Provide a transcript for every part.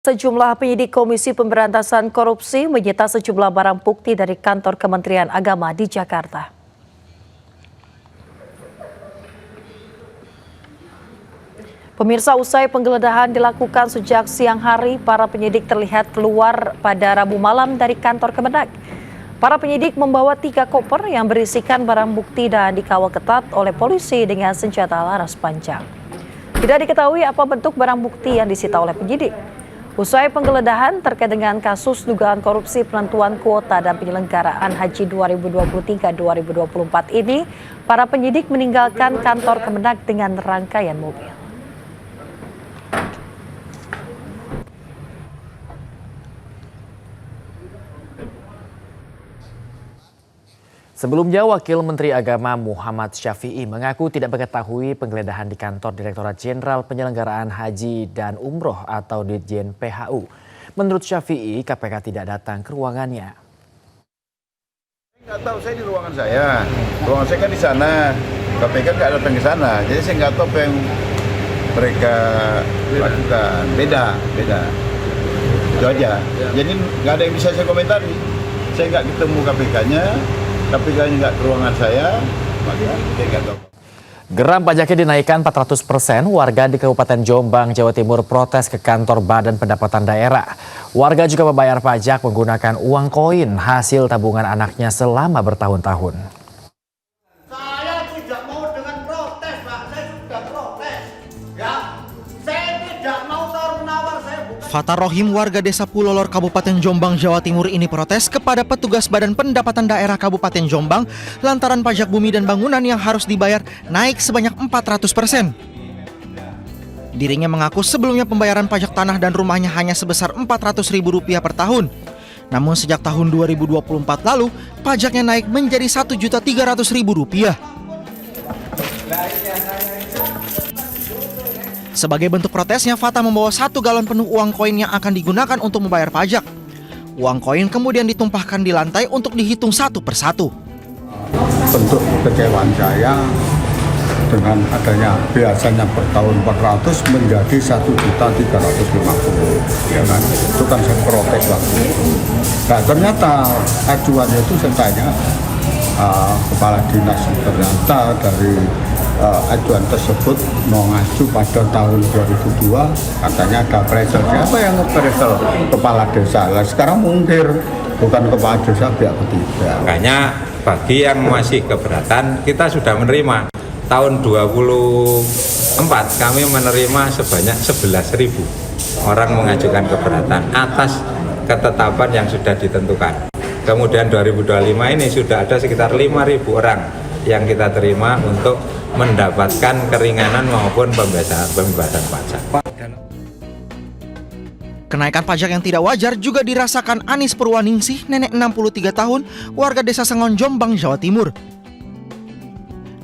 Sejumlah penyidik Komisi Pemberantasan Korupsi menyita sejumlah barang bukti dari kantor Kementerian Agama di Jakarta. Pemirsa, usai penggeledahan dilakukan sejak siang hari, para penyidik terlihat keluar pada Rabu malam dari kantor Kemenag. Para penyidik membawa 3 koper yang berisikan barang bukti dan dikawal ketat oleh polisi dengan senjata laras panjang. Tidak diketahui apa bentuk barang bukti yang disita oleh penyidik. Usai penggeledahan terkait dengan kasus dugaan korupsi penentuan kuota dan penyelenggaraan Haji 2023-2024 ini, para penyidik meninggalkan kantor Kemenag dengan rangkaian mobil. Sebelumnya, Wakil Menteri Agama Muhammad Syafi'i mengaku tidak mengetahui penggeledahan di kantor Direktorat Jenderal Penyelenggaraan Haji dan Umroh atau Ditjen PHU. Menurut Syafi'i, KPK tidak datang ke ruangannya. Nggak tahu, saya di ruangan saya. Ruangan saya kan di sana. KPK nggak datang ke sana. Jadi saya nggak tahu apa yang mereka lakukan. Beda. Itu aja. Jadi nggak ada yang bisa saya komentari. Saya nggak ketemu KPK-nya. KPK-nya nggak ke ruangan saya, maka saya nggak tahu. Geram pajaknya dinaikkan 400%, warga di Kabupaten Jombang, Jawa Timur protes ke kantor Badan Pendapatan Daerah. Warga juga membayar pajak menggunakan uang koin hasil tabungan anaknya selama bertahun-tahun. Saya tidak mau dengan protes, Pak. Saya sudah protes. Ya, saya tidak mau tawar-menawar. Fatar Rohim, warga desa Pulolor, Kabupaten Jombang, Jawa Timur ini protes kepada petugas Badan Pendapatan Daerah Kabupaten Jombang lantaran pajak bumi dan bangunan yang harus dibayar naik sebanyak 400%. Dirinya mengaku sebelumnya pembayaran pajak tanah dan rumahnya hanya sebesar Rp400.000 per tahun. Namun sejak tahun 2024 lalu, pajaknya naik menjadi Rp1.300.000. Sebagai bentuk protesnya, Fata membawa 1 galon penuh uang koin yang akan digunakan untuk membayar pajak. Uang koin kemudian ditumpahkan di lantai untuk dihitung satu persatu. Bentuk kekecewaan saya dengan adanya biasanya per tahun 400 menjadi 1.350.000, ya kan? Itu kan saya protes waktu itu. Nah ternyata acuannya itu saya tanya kepala dinas, ternyata dari ajuan tersebut mengacu pada tahun 2002, katanya ada appraisal. Siapa yang appraisal? Kepala desa. Nah, sekarang mungkir, bukan kepala desa, pihak ketiga. Makanya bagi yang masih keberatan, kita sudah menerima. Tahun 24 kami menerima sebanyak 11.000 orang mengajukan keberatan atas ketetapan yang sudah ditentukan. Kemudian 2025 ini sudah ada sekitar 5.000 orang yang kita terima untuk mendapatkan keringanan maupun pembebasan pajak. Kenaikan pajak yang tidak wajar juga dirasakan Anis Purwaningsih, nenek 63 tahun, warga desa Sengon, Jombang, Jawa Timur.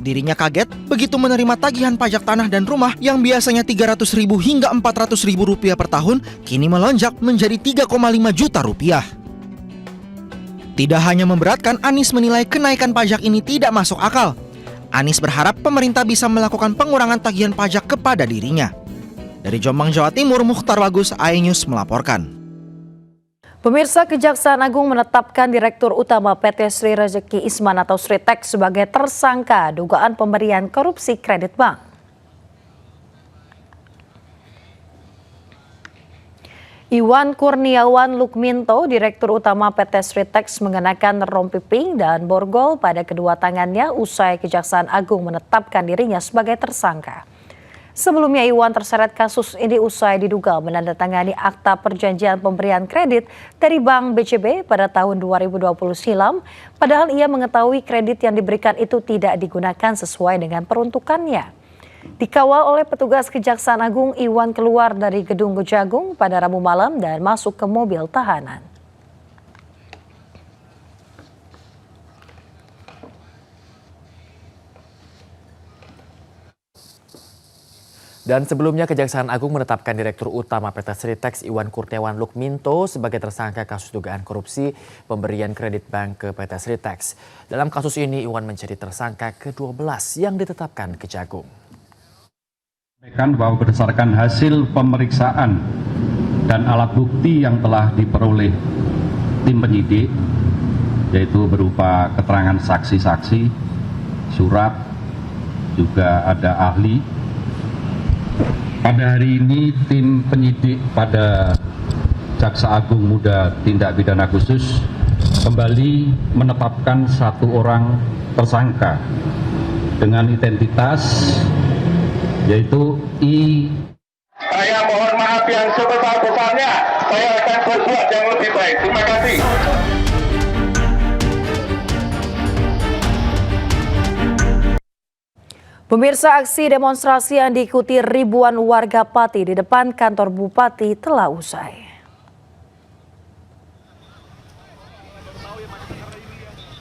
Dirinya kaget begitu menerima tagihan pajak tanah dan rumah yang biasanya Rp300.000 hingga Rp400.000 per tahun, kini melonjak menjadi Rp3,5 juta. Tidak hanya memberatkan, Anis menilai kenaikan pajak ini tidak masuk akal. Anis berharap pemerintah bisa melakukan pengurangan tagihan pajak kepada dirinya. Dari Jombang, Jawa Timur, Mukhtar Bagus, iNews melaporkan. Pemirsa, Kejaksaan Agung menetapkan Direktur Utama PT Sri Rezeki Isman atau Sritek sebagai tersangka dugaan pemberian korupsi kredit bank. Iwan Kurniawan Lukminto, Direktur Utama PT Sritek, mengenakan rompi pink dan borgol pada kedua tangannya usai Kejaksaan Agung menetapkan dirinya sebagai tersangka. Sebelumnya Iwan terseret kasus ini usai diduga menandatangani akta perjanjian pemberian kredit dari Bank BCB pada tahun 2020 silam, padahal ia mengetahui kredit yang diberikan itu tidak digunakan sesuai dengan peruntukannya. Dikawal oleh petugas Kejaksaan Agung, Iwan keluar dari gedung Kejagung pada Rabu malam dan masuk ke mobil tahanan. Dan sebelumnya Kejaksaan Agung menetapkan Direktur Utama PT Sritek Iwan Kurniawan Lukminto sebagai tersangka kasus dugaan korupsi pemberian kredit bank ke PT Sritek. Dalam kasus ini Iwan menjadi tersangka ke-12 yang ditetapkan Kejagung. Bahwa berdasarkan hasil pemeriksaan dan alat bukti yang telah diperoleh tim penyidik, yaitu berupa keterangan saksi-saksi, surat, juga ada ahli. Pada hari ini tim penyidik pada Jaksa Agung Muda Tindak Pidana Khusus kembali menetapkan 1 orang tersangka dengan identitas yaitu I. Saya mohon maaf yang sebesar-besarnya, saya akan berbuat yang lebih baik. Terima kasih. Pemirsa, aksi demonstrasi yang diikuti ribuan warga Pati di depan kantor Bupati telah usai.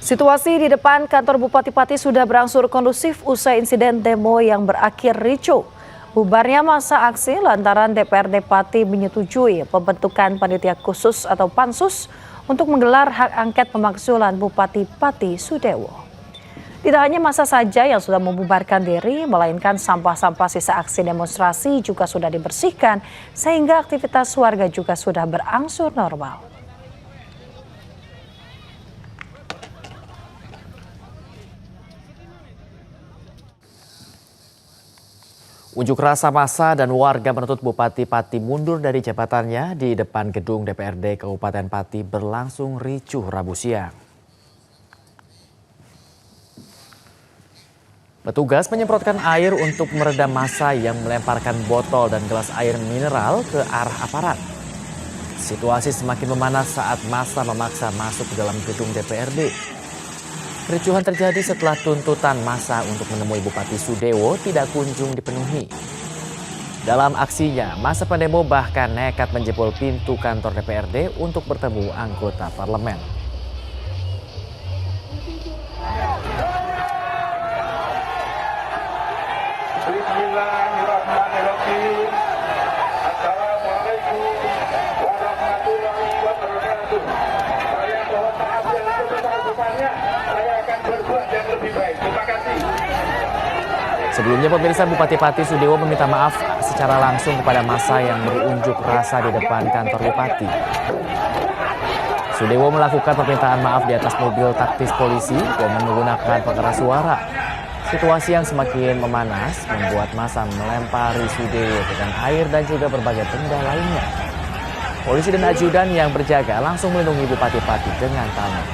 Situasi di depan kantor Bupati Pati sudah berangsur kondusif usai insiden demo yang berakhir ricuh. Bubarnya masa aksi lantaran DPRD Pati menyetujui pembentukan panitia khusus atau pansus untuk menggelar hak angket pemakzulan Bupati Pati Sudewo. Tidak hanya masa saja yang sudah membubarkan diri, melainkan sampah-sampah sisa aksi demonstrasi juga sudah dibersihkan sehingga aktivitas warga juga sudah berangsur normal. Unjuk rasa massa dan warga menuntut Bupati Pati mundur dari jabatannya di depan gedung DPRD Kabupaten Pati berlangsung ricuh Rabu siang. Petugas menyemprotkan air untuk meredam massa yang melemparkan botol dan gelas air mineral ke arah aparat. Situasi semakin memanas saat massa memaksa masuk ke dalam gedung DPRD. Kericuhan terjadi setelah tuntutan massa untuk menemui Bupati Sudewo tidak kunjung dipenuhi. Dalam aksinya, massa pendemo bahkan nekat menjebol pintu kantor DPRD untuk bertemu anggota parlemen. Bismillahirrahmanirrahim. Assalamualaikum warahmatullahi wabarakatuh. Saya mohon maaf yang sebesar-besarnya. Saya akan berbuat yang lebih baik. Terima kasih. Sebelumnya pemirsa, Bupati Pati Sudewo meminta maaf secara langsung kepada massa yang berunjuk rasa di depan kantor Bupati. Sudewo melakukan permintaan maaf di atas mobil taktis polisi dan menggunakan pengeras suara. Situasi yang semakin memanas membuat massa melempari Sudewo dengan air dan juga berbagai benda lainnya. Polisi dan ajudan yang berjaga langsung melindungi Bupati Pati dengan tangan.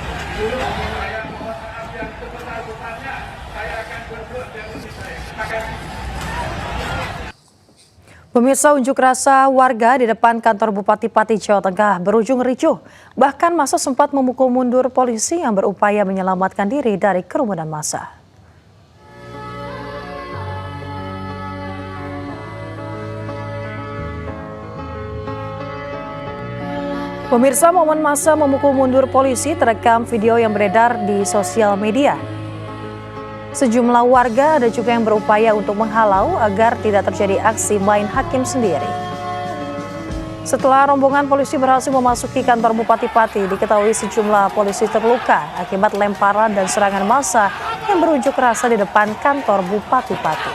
Pemirsa, unjuk rasa warga di depan kantor Bupati Pati Jawa Tengah berujung ricuh. Bahkan massa sempat memukul mundur polisi yang berupaya menyelamatkan diri dari kerumunan massa. Pemirsa, momen massa memukul mundur polisi terekam video yang beredar di sosial media. Sejumlah warga ada juga yang berupaya untuk menghalau agar tidak terjadi aksi main hakim sendiri. Setelah rombongan polisi berhasil memasuki kantor Bupati Pati, diketahui sejumlah polisi terluka akibat lemparan dan serangan massa yang berunjuk rasa di depan kantor Bupati Pati.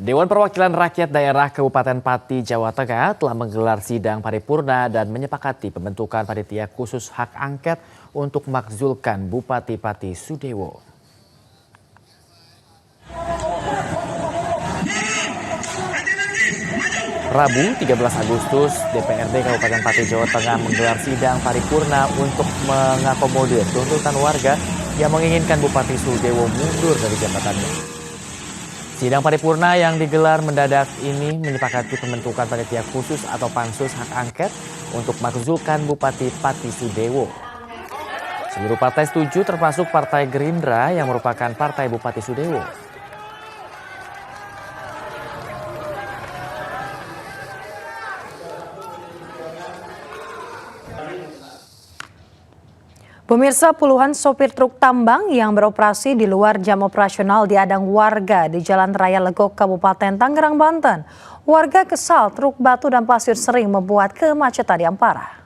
Dewan Perwakilan Rakyat Daerah Kabupaten Pati, Jawa Tengah telah menggelar sidang paripurna dan menyepakati pembentukan panitia khusus hak angket untuk memakzulkan Bupati Pati Sudewo. Rabu 13 Agustus, DPRD Kabupaten Pati, Jawa Tengah menggelar sidang paripurna untuk mengakomodir tuntutan warga yang menginginkan Bupati Sudewo mundur dari jabatannya. Sidang paripurna yang digelar mendadak ini menyepakati pembentukan panitia khusus atau pansus hak angket untuk memakzulkan Bupati Pati Sudewo. Seluruh partai setuju termasuk Partai Gerindra yang merupakan partai Bupati Sudewo. Pemirsa, puluhan sopir truk tambang yang beroperasi di luar jam operasional diadang warga di Jalan Raya Legok, Kabupaten Tangerang, Banten. Warga kesal truk batu dan pasir sering membuat kemacetan yang parah.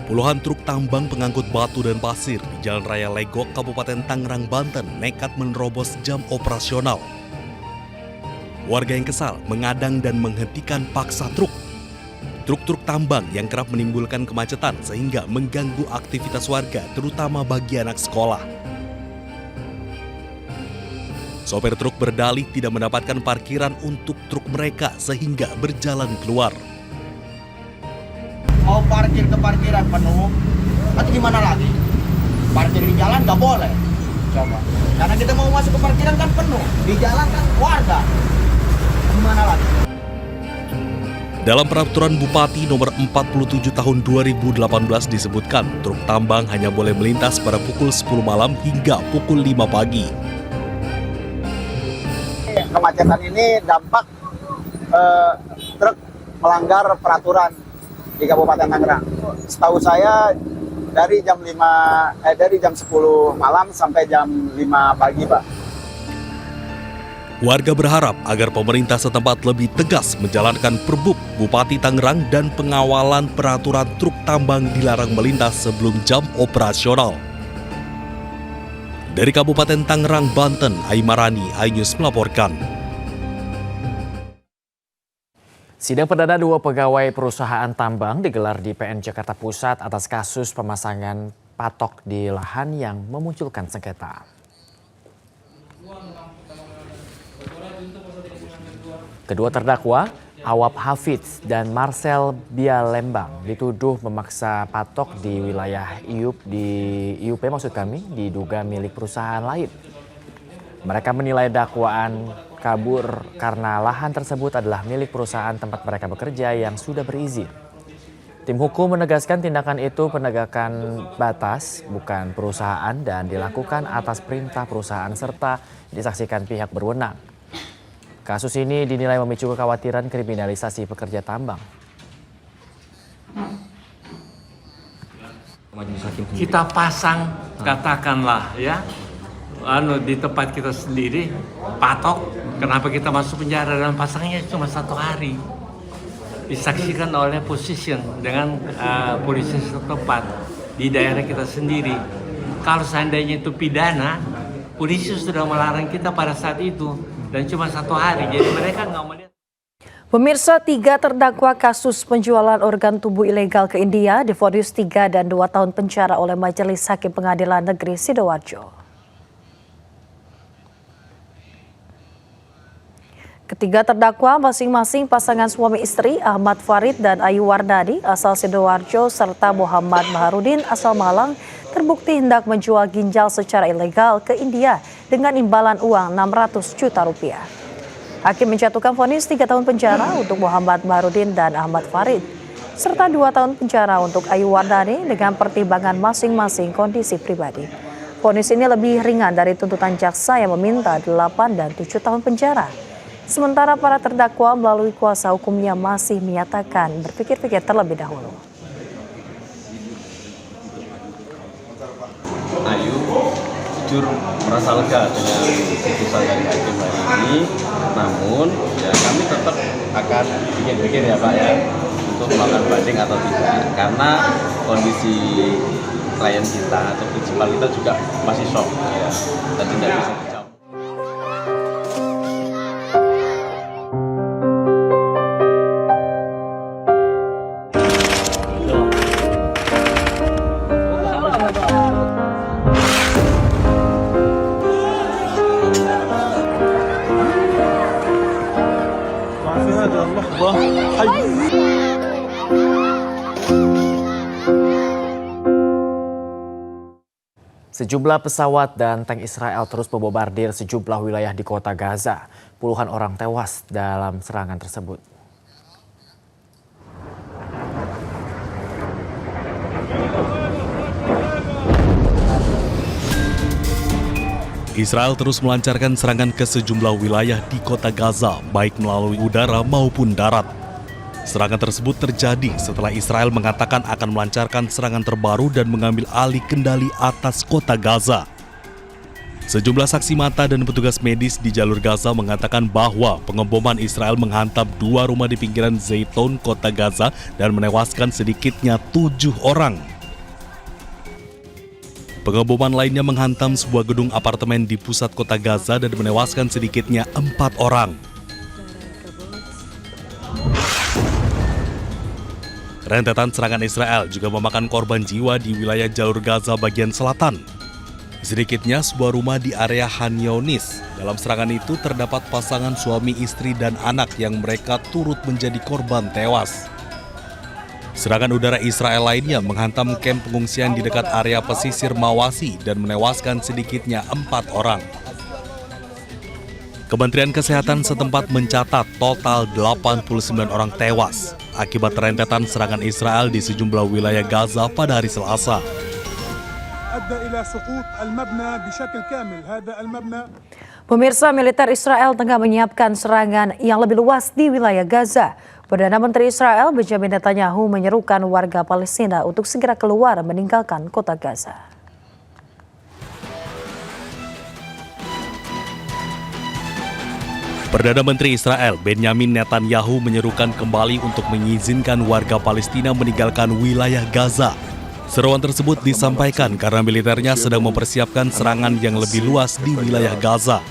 Puluhan truk tambang pengangkut batu dan pasir di Jalan Raya Legok, Kabupaten Tangerang, Banten nekat menerobos jam operasional. Warga yang kesal mengadang dan menghentikan paksa truk. Truk-truk tambang yang kerap menimbulkan kemacetan sehingga mengganggu aktivitas warga, terutama bagi anak sekolah. Sopir truk berdalih tidak mendapatkan parkiran untuk truk mereka sehingga berjalan keluar. Mau parkir ke parkiran penuh, atau gimana lagi? Parkir di jalan nggak boleh. Coba. Karena kita mau masuk ke parkiran kan penuh, di jalan kan warga. Gimana lagi? Dalam peraturan Bupati nomor 47 tahun 2018 disebutkan truk tambang hanya boleh melintas pada pukul 10 malam hingga pukul 5 pagi. Kemacetan ini dampak truk melanggar peraturan di Kabupaten Tangerang. Setahu saya dari jam 10 malam sampai jam 5 pagi, Pak. Warga berharap agar pemerintah setempat lebih tegas menjalankan Perbuk Bupati Tangerang dan pengawalan peraturan truk tambang dilarang melintas sebelum jam operasional. Dari Kabupaten Tangerang, Banten, Aimarani, iNews melaporkan. Sidang perdana 2 pegawai perusahaan tambang digelar di PN Jakarta Pusat atas kasus pemasangan patok di lahan yang memunculkan sengketa. Kedua terdakwa, Awap Hafidz dan Marcel Bialembang, dituduh memaksa patok di wilayah IUP diduga milik perusahaan lain. Mereka menilai dakwaan kabur karena lahan tersebut adalah milik perusahaan tempat mereka bekerja yang sudah berizin. Tim hukum menegaskan tindakan itu penegakan batas, bukan perusahaan, dan dilakukan atas perintah perusahaan serta disaksikan pihak berwenang. Kasus ini dinilai memicu kekhawatiran kriminalisasi pekerja tambang. Kita pasang, katakanlah ya, di tempat kita sendiri, patok, kenapa kita masuk penjara, dan pasangnya cuma 1 hari. Disaksikan oleh position dengan polisi setempat di daerah kita sendiri. Kalau seandainya itu pidana, polisi sudah melarang kita pada saat itu, dan cuma 1 hari, jadi mereka nggak melihat. Pemirsa, 3 terdakwa kasus penjualan organ tubuh ilegal ke India divonis 3 dan 2 tahun penjara oleh Majelis Hakim Pengadilan Negeri Sidoarjo. Ketiga terdakwa masing-masing pasangan suami istri Ahmad Farid dan Ayu Wardani asal Sidoarjo serta Muhammad Baharudin asal Malang terbukti hendak menjual ginjal secara ilegal ke India dengan imbalan uang 600 juta rupiah. Hakim menjatuhkan vonis 3 tahun penjara untuk Muhammad Baharudin dan Ahmad Farid, serta 2 tahun penjara untuk Ayu Wardani dengan pertimbangan masing-masing kondisi pribadi. Vonis ini lebih ringan dari tuntutan jaksa yang meminta 8 dan 7 tahun penjara. Sementara para terdakwa melalui kuasa hukumnya masih menyatakan berpikir-pikir terlebih dahulu. Ayu jujur merasa lega dengan keputusan dari hakim hari ini, namun ya kami tetap akan pikir-pikir ya Pak ya untuk melakukan banding atau tidak, karena kondisi klien kita atau prinsipal kita juga masih shock ya, dan tidak bisa dijawab. Sejumlah pesawat dan tank Israel terus membombardir sejumlah wilayah di kota Gaza. Puluhan orang tewas dalam serangan tersebut. Israel terus melancarkan serangan ke sejumlah wilayah di kota Gaza, baik melalui udara maupun darat. Serangan tersebut terjadi setelah Israel mengatakan akan melancarkan serangan terbaru dan mengambil alih kendali atas kota Gaza. Sejumlah saksi mata dan petugas medis di jalur Gaza mengatakan bahwa pengeboman Israel menghantam 2 rumah di pinggiran Zaytun, kota Gaza, dan menewaskan sedikitnya 7 orang. Pengeboman lainnya menghantam sebuah gedung apartemen di pusat kota Gaza dan menewaskan sedikitnya 4 orang. Rentetan serangan Israel juga memakan korban jiwa di wilayah jalur Gaza bagian selatan. Sedikitnya sebuah rumah di area Khan Younis. Dalam serangan itu terdapat pasangan suami istri dan anak yang mereka turut menjadi korban tewas. Serangan udara Israel lainnya menghantam kamp pengungsian di dekat area pesisir Mawasi dan menewaskan sedikitnya 4 orang. Kementerian Kesehatan setempat mencatat total 89 orang tewas akibat rentetan serangan Israel di sejumlah wilayah Gaza pada hari Selasa. Pemirsa, militer Israel tengah menyiapkan serangan yang lebih luas di wilayah Gaza. Perdana Menteri Israel Benjamin Netanyahu menyerukan warga Palestina untuk segera keluar meninggalkan kota Gaza. Perdana Menteri Israel Benjamin Netanyahu menyerukan kembali untuk mengizinkan warga Palestina meninggalkan wilayah Gaza. Seruan tersebut disampaikan karena militernya sedang mempersiapkan serangan yang lebih luas di wilayah Gaza.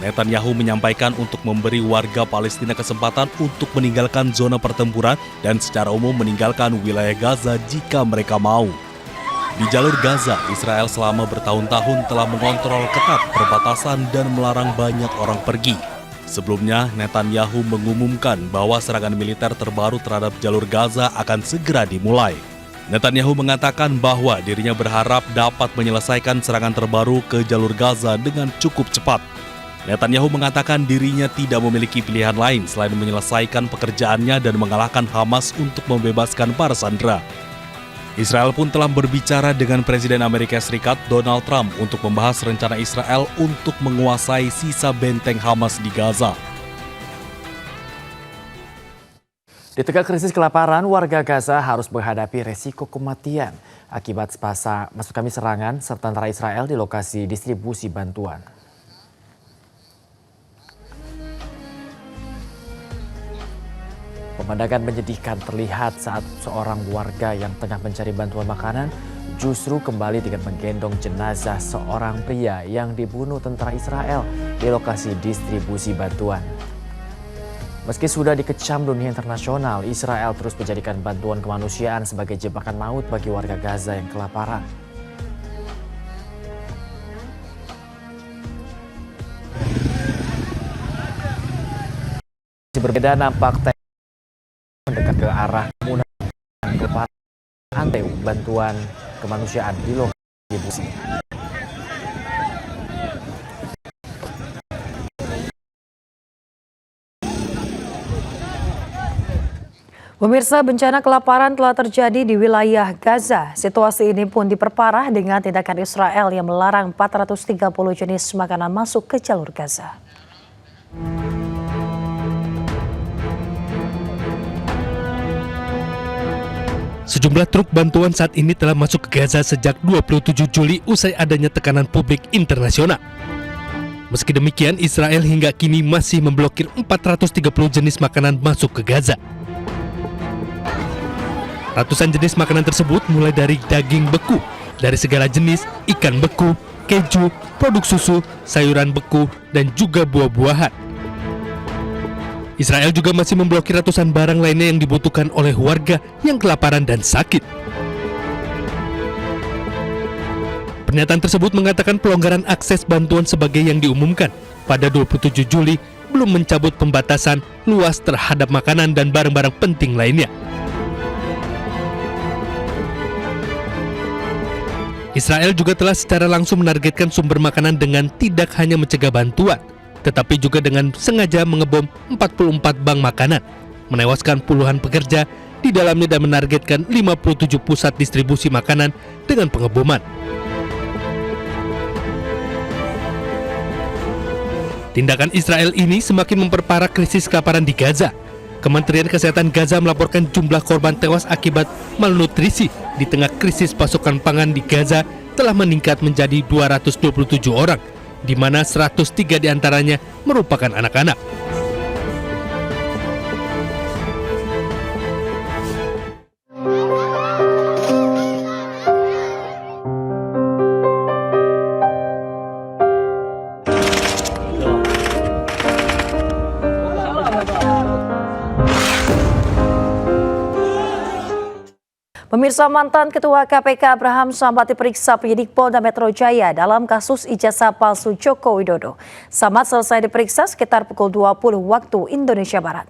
Netanyahu menyampaikan untuk memberi warga Palestina kesempatan untuk meninggalkan zona pertempuran dan secara umum meninggalkan wilayah Gaza jika mereka mau. Di jalur Gaza, Israel selama bertahun-tahun telah mengontrol ketat perbatasan dan melarang banyak orang pergi. Sebelumnya, Netanyahu mengumumkan bahwa serangan militer terbaru terhadap jalur Gaza akan segera dimulai. Netanyahu mengatakan bahwa dirinya berharap dapat menyelesaikan serangan terbaru ke jalur Gaza dengan cukup cepat. Netanyahu mengatakan dirinya tidak memiliki pilihan lain selain menyelesaikan pekerjaannya dan mengalahkan Hamas untuk membebaskan para sandera. Israel pun telah berbicara dengan Presiden Amerika Serikat Donald Trump untuk membahas rencana Israel untuk menguasai sisa benteng Hamas di Gaza. Di tengah krisis kelaparan, warga Gaza harus menghadapi resiko kematian akibat serangan serta tentara Israel di lokasi distribusi bantuan. Pemandangan menyedihkan terlihat saat seorang warga yang tengah mencari bantuan makanan justru kembali dengan menggendong jenazah seorang pria yang dibunuh tentara Israel di lokasi distribusi bantuan. Meski sudah dikecam dunia internasional, Israel terus menjadikan bantuan kemanusiaan sebagai jebakan maut bagi warga Gaza yang kelaparan. Berbeda nampak mendekat ke arah kemunan bantuan kemanusiaan di lokasi distribusi. Pemirsa, bencana kelaparan telah terjadi di wilayah Gaza. Situasi ini pun diperparah dengan tindakan Israel yang melarang 430 jenis makanan masuk ke jalur Gaza. Sejumlah truk bantuan saat ini telah masuk ke Gaza sejak 27 Juli usai adanya tekanan publik internasional. Meski demikian, Israel hingga kini masih memblokir 430 jenis makanan masuk ke Gaza. Ratusan jenis makanan tersebut mulai dari daging beku, dari segala jenis, ikan beku, keju, produk susu, sayuran beku, dan juga buah-buahan. Israel juga masih memblokir ratusan barang lainnya yang dibutuhkan oleh warga yang kelaparan dan sakit. Pernyataan tersebut mengatakan pelonggaran akses bantuan sebagai yang diumumkan pada 27 Juli belum mencabut pembatasan luas terhadap makanan dan barang-barang penting lainnya. Israel juga telah secara langsung menargetkan sumber makanan dengan tidak hanya mencegah bantuan, tetapi juga dengan sengaja mengebom 44 bank makanan, menewaskan puluhan pekerja di dalamnya dan menargetkan 57 pusat distribusi makanan dengan pengeboman. Tindakan Israel ini semakin memperparah krisis kelaparan di Gaza. Kementerian Kesehatan Gaza melaporkan jumlah korban tewas akibat malnutrisi di tengah krisis pasokan pangan di Gaza telah meningkat menjadi 227 orang, di mana 103 diantaranya merupakan anak-anak. Pemirsa, mantan Ketua KPK Abraham Samad diperiksa penyidik Polda Metro Jaya dalam kasus ijazah palsu Joko Widodo. Samad selesai diperiksa sekitar pukul 20 waktu Indonesia Barat.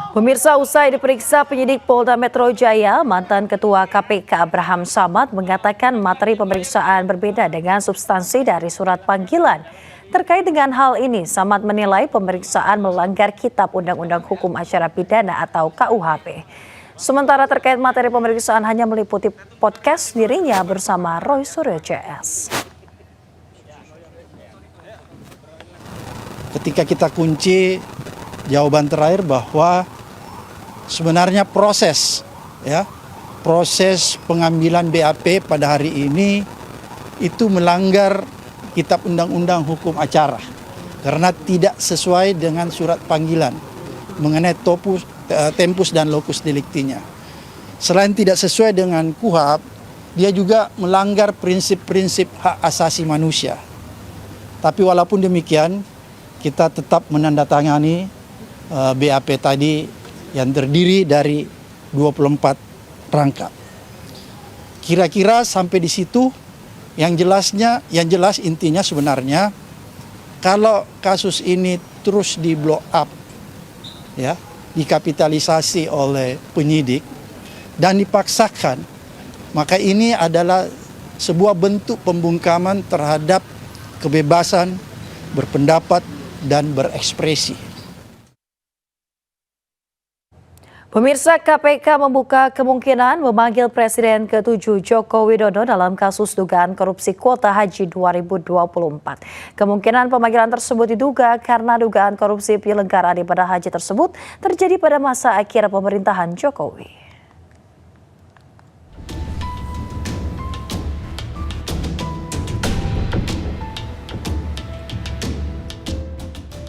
Pemirsa, usai diperiksa penyidik Polda Metro Jaya, mantan Ketua KPK Abraham Samad mengatakan materi pemeriksaan berbeda dengan substansi dari surat panggilan. Terkait dengan hal ini, Samad menilai pemeriksaan melanggar Kitab Undang-Undang Hukum Acara Pidana atau KUHP. Sementara terkait materi pemeriksaan hanya meliputi podcast dirinya bersama Roy Suryo CS. Ketika kita kunci jawaban terakhir bahwa sebenarnya proses pengambilan BAP pada hari ini itu melanggar Kitab Undang-Undang Hukum Acara karena tidak sesuai dengan surat panggilan mengenai tempus dan lokus deliktinya. Selain tidak sesuai dengan KUHP, dia juga melanggar prinsip-prinsip hak asasi manusia. Tapi walaupun demikian, kita tetap menandatangani BAP tadi yang terdiri dari 24 rangkap. Kira-kira sampai di situ yang jelas intinya sebenarnya kalau kasus ini terus di blow up dikapitalisasi oleh penyidik dan dipaksakan, maka ini adalah sebuah bentuk pembungkaman terhadap kebebasan berpendapat dan berekspresi. Pemirsa, KPK membuka kemungkinan memanggil Presiden ke-7 Joko Widodo dalam kasus dugaan korupsi kuota haji 2024. Kemungkinan pemanggilan tersebut diduga karena dugaan korupsi penyelenggaraan ibadah haji tersebut terjadi pada masa akhir pemerintahan Jokowi.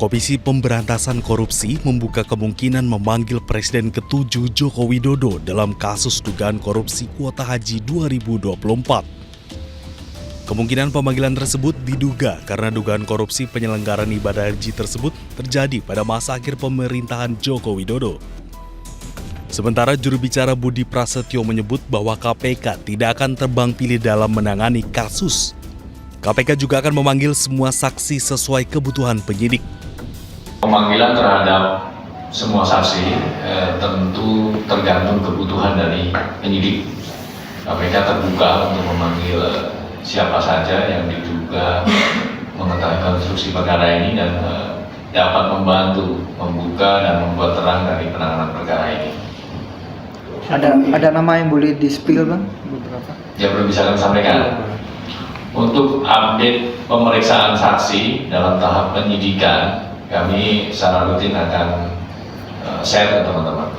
Komisi Pemberantasan Korupsi membuka kemungkinan memanggil Presiden ke-7 Joko Widodo dalam kasus dugaan korupsi kuota haji 2024. Kemungkinan pemanggilan tersebut diduga karena dugaan korupsi penyelenggaraan ibadah haji tersebut terjadi pada masa akhir pemerintahan Joko Widodo. Sementara juru bicara Budi Prasetyo menyebut bahwa KPK tidak akan terbang pilih dalam menangani kasus. KPK juga akan memanggil semua saksi sesuai kebutuhan penyidik. Pemanggilan terhadap semua saksi tentu tergantung kebutuhan dari penyidik. KPK terbuka untuk memanggil siapa saja yang diduga mengetahui konstruksi perkara ini dan dapat membantu membuka dan membuat terang dari penanganan perkara ini. Ada nama yang boleh di-spill, Bang? Beberapa? Ya, belum bisa kami sampaikan. Untuk update pemeriksaan saksi dalam tahap penyidikan, kami secara rutin akan share ke teman-teman.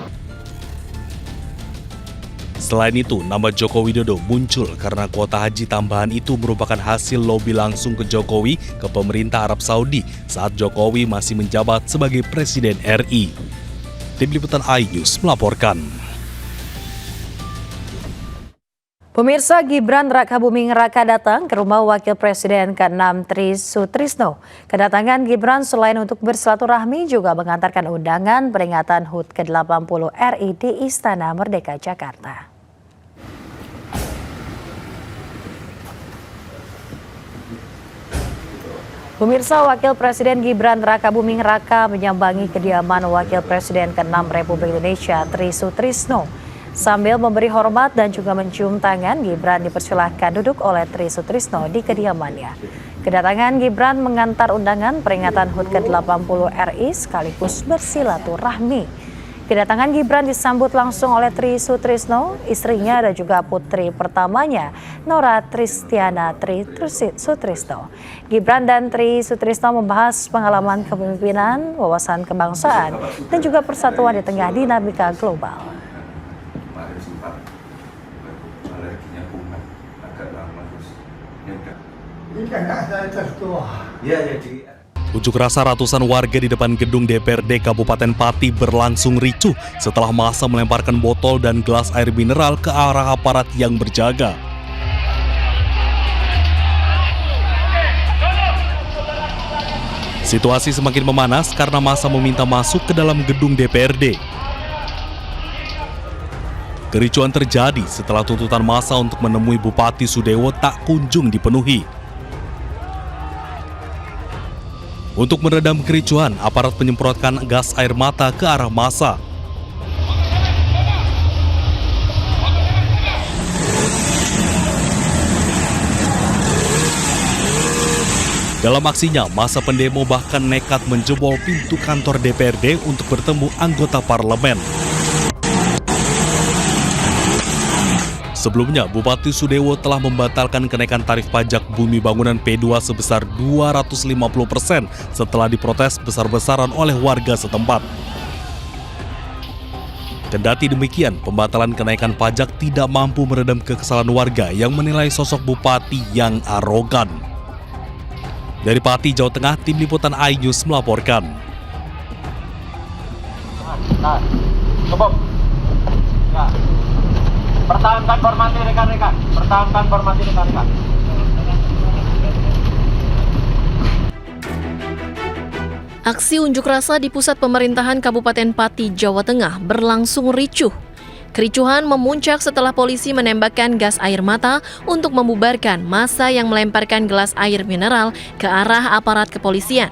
Selain itu, nama Joko Widodo muncul karena kuota haji tambahan itu merupakan hasil lobi langsung ke Jokowi ke pemerintah Arab Saudi saat Jokowi masih menjabat sebagai Presiden RI. Tim Liputan iNews melaporkan. Pemirsa, Gibran Rakabuming Raka datang ke rumah Wakil Presiden ke-6 Tri Sutrisno. Kedatangan Gibran selain untuk bersilaturahmi juga mengantarkan undangan peringatan HUT ke-80 RI di Istana Merdeka Jakarta. Pemirsa, Wakil Presiden Gibran Rakabuming Raka menyambangi kediaman Wakil Presiden ke-6 Republik Indonesia Tri Sutrisno. Sambil memberi hormat dan juga mencium tangan, Gibran dipersilahkan duduk oleh Tri Sutrisno di kediamannya. Kedatangan Gibran mengantar undangan peringatan HUT ke-80 RI sekaligus bersilaturahmi. Kedatangan Gibran disambut langsung oleh Tri Sutrisno, istrinya dan juga putri pertamanya, Nora Tristiana Tri Sutrisno. Gibran dan Tri Sutrisno membahas pengalaman kepemimpinan, wawasan kebangsaan, dan juga persatuan di tengah dinamika global. Unjuk rasa ratusan warga di depan gedung DPRD Kabupaten Pati berlangsung ricuh setelah massa melemparkan botol dan gelas air mineral ke arah aparat yang berjaga. Situasi semakin memanas karena massa meminta masuk ke dalam gedung DPRD. Kericuan terjadi setelah tuntutan massa untuk menemui Bupati Sudewo tak kunjung dipenuhi. Untuk meredam kericuan, aparat menyemprotkan gas air mata ke arah massa. Dalam aksinya, massa pendemo bahkan nekat menjebol pintu kantor DPRD untuk bertemu anggota parlemen. Sebelumnya, Bupati Sudewo telah membatalkan kenaikan tarif pajak bumi bangunan P2 sebesar 250% setelah diprotes besar-besaran oleh warga setempat. Kendati demikian, pembatalan kenaikan pajak tidak mampu meredam kekesalan warga yang menilai sosok Bupati yang arogan. Dari Pati, Jawa Tengah, Tim Liputan iNews melaporkan. Cukup. Ya. Pertahankan hormati rekan-rekan. Pertahankan hormati rekan-rekan. Aksi unjuk rasa di pusat pemerintahan Kabupaten Pati, Jawa Tengah berlangsung ricuh. Kericuhan memuncak setelah polisi menembakkan gas air mata untuk membubarkan massa yang melemparkan gelas air mineral ke arah aparat kepolisian.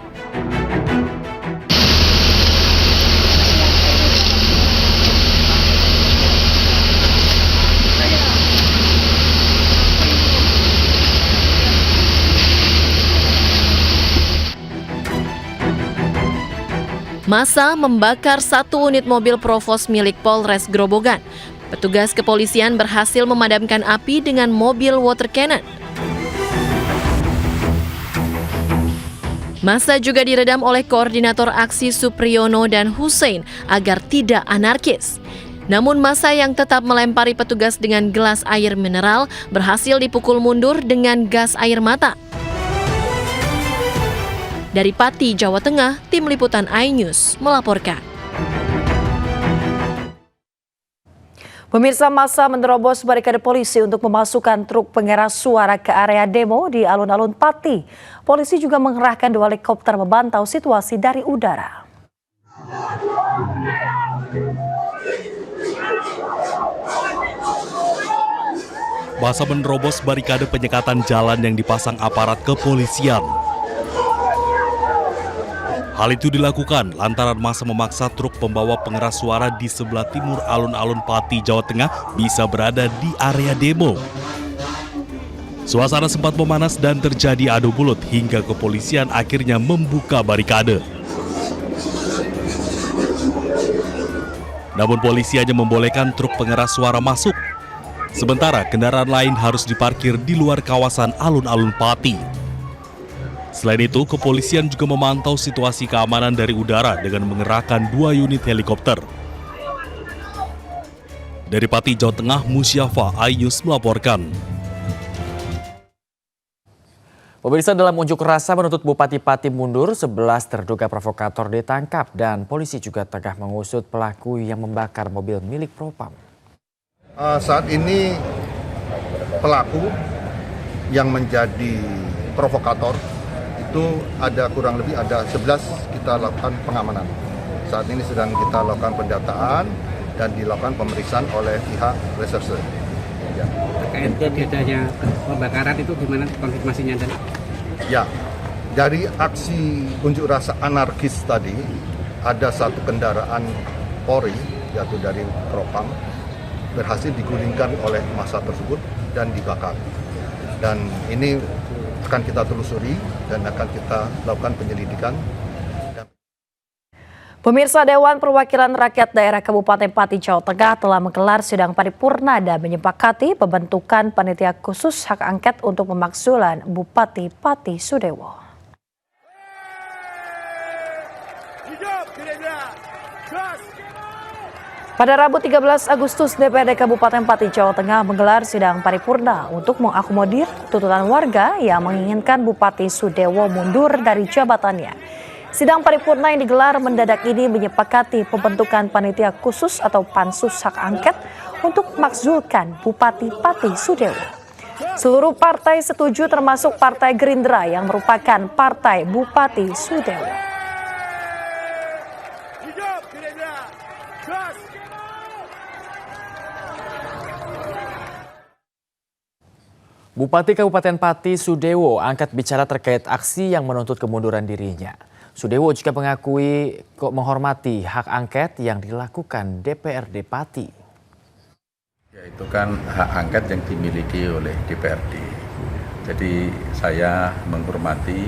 Massa membakar satu unit mobil Provos milik Polres Grobogan. Petugas kepolisian berhasil memadamkan api dengan mobil water cannon. Massa juga diredam oleh koordinator aksi Supriyono dan Hussein agar tidak anarkis. Namun massa yang tetap melempari petugas dengan gelas air mineral berhasil dipukul mundur dengan gas air mata. Dari Pati, Jawa Tengah, Tim Liputan iNews melaporkan. Pemirsa, massa menerobos barikade polisi untuk memasukkan truk pengeras suara ke area demo di alun-alun Pati. Polisi juga mengerahkan 2 helikopter memantau situasi dari udara. Massa menerobos barikade penyekatan jalan yang dipasang aparat kepolisian. Hal itu dilakukan lantaran massa memaksa truk pembawa pengeras suara di sebelah timur alun-alun Pati, Jawa Tengah bisa berada di area demo. Suasana sempat memanas dan terjadi adu mulut hingga kepolisian akhirnya membuka barikade. Namun polisi hanya membolehkan truk pengeras suara masuk. Sementara kendaraan lain harus diparkir di luar kawasan alun-alun Pati. Selain itu, kepolisian juga memantau situasi keamanan dari udara dengan mengerahkan 2 unit helikopter. Dari Pati, Jawa Tengah, Musyafa, iNews melaporkan. Pemirsa, dalam unjuk rasa menuntut Bupati Pati mundur, 11 terduga provokator ditangkap dan polisi juga tengah mengusut pelaku yang membakar mobil milik Propam. Saat ini pelaku yang menjadi provokator itu ada kurang lebih ada 11 kita lakukan pengamanan. Saat ini sedang kita lakukan pendataan dan dilakukan pemeriksaan oleh pihak reserse. Ya. Terkait adanya pembakaran itu gimana konfirmasinya tadi? Ya, dari aksi unjuk rasa anarkis tadi ada satu kendaraan Polri yaitu dari Propam berhasil digulingkan oleh massa tersebut dan dibakar. Dan ini akan kita telusuri dan akan kita lakukan penyelidikan. Pemirsa, Dewan Perwakilan Rakyat Daerah Kabupaten Pati, Jawa Tengah telah menggelar sidang paripurna dan menyepakati pembentukan panitia khusus hak angket untuk pemakzulan Bupati Pati Sudewo. Pada Rabu 13 Agustus, DPRD Kabupaten Pati, Jawa Tengah menggelar sidang paripurna untuk mengakomodir tuntutan warga yang menginginkan Bupati Sudewo mundur dari jabatannya. Sidang paripurna yang digelar mendadak ini menyepakati pembentukan panitia khusus atau pansus hak angket untuk memakzulkan Bupati Pati Sudewo. Seluruh partai setuju termasuk Partai Gerindra yang merupakan partai Bupati Sudewo. Bupati Kabupaten Pati Sudewo angkat bicara terkait aksi yang menuntut kemunduran dirinya. Sudewo juga mengakui menghormati hak angket yang dilakukan DPRD Pati. Ya, itu kan hak angket yang dimiliki oleh DPRD. Jadi saya menghormati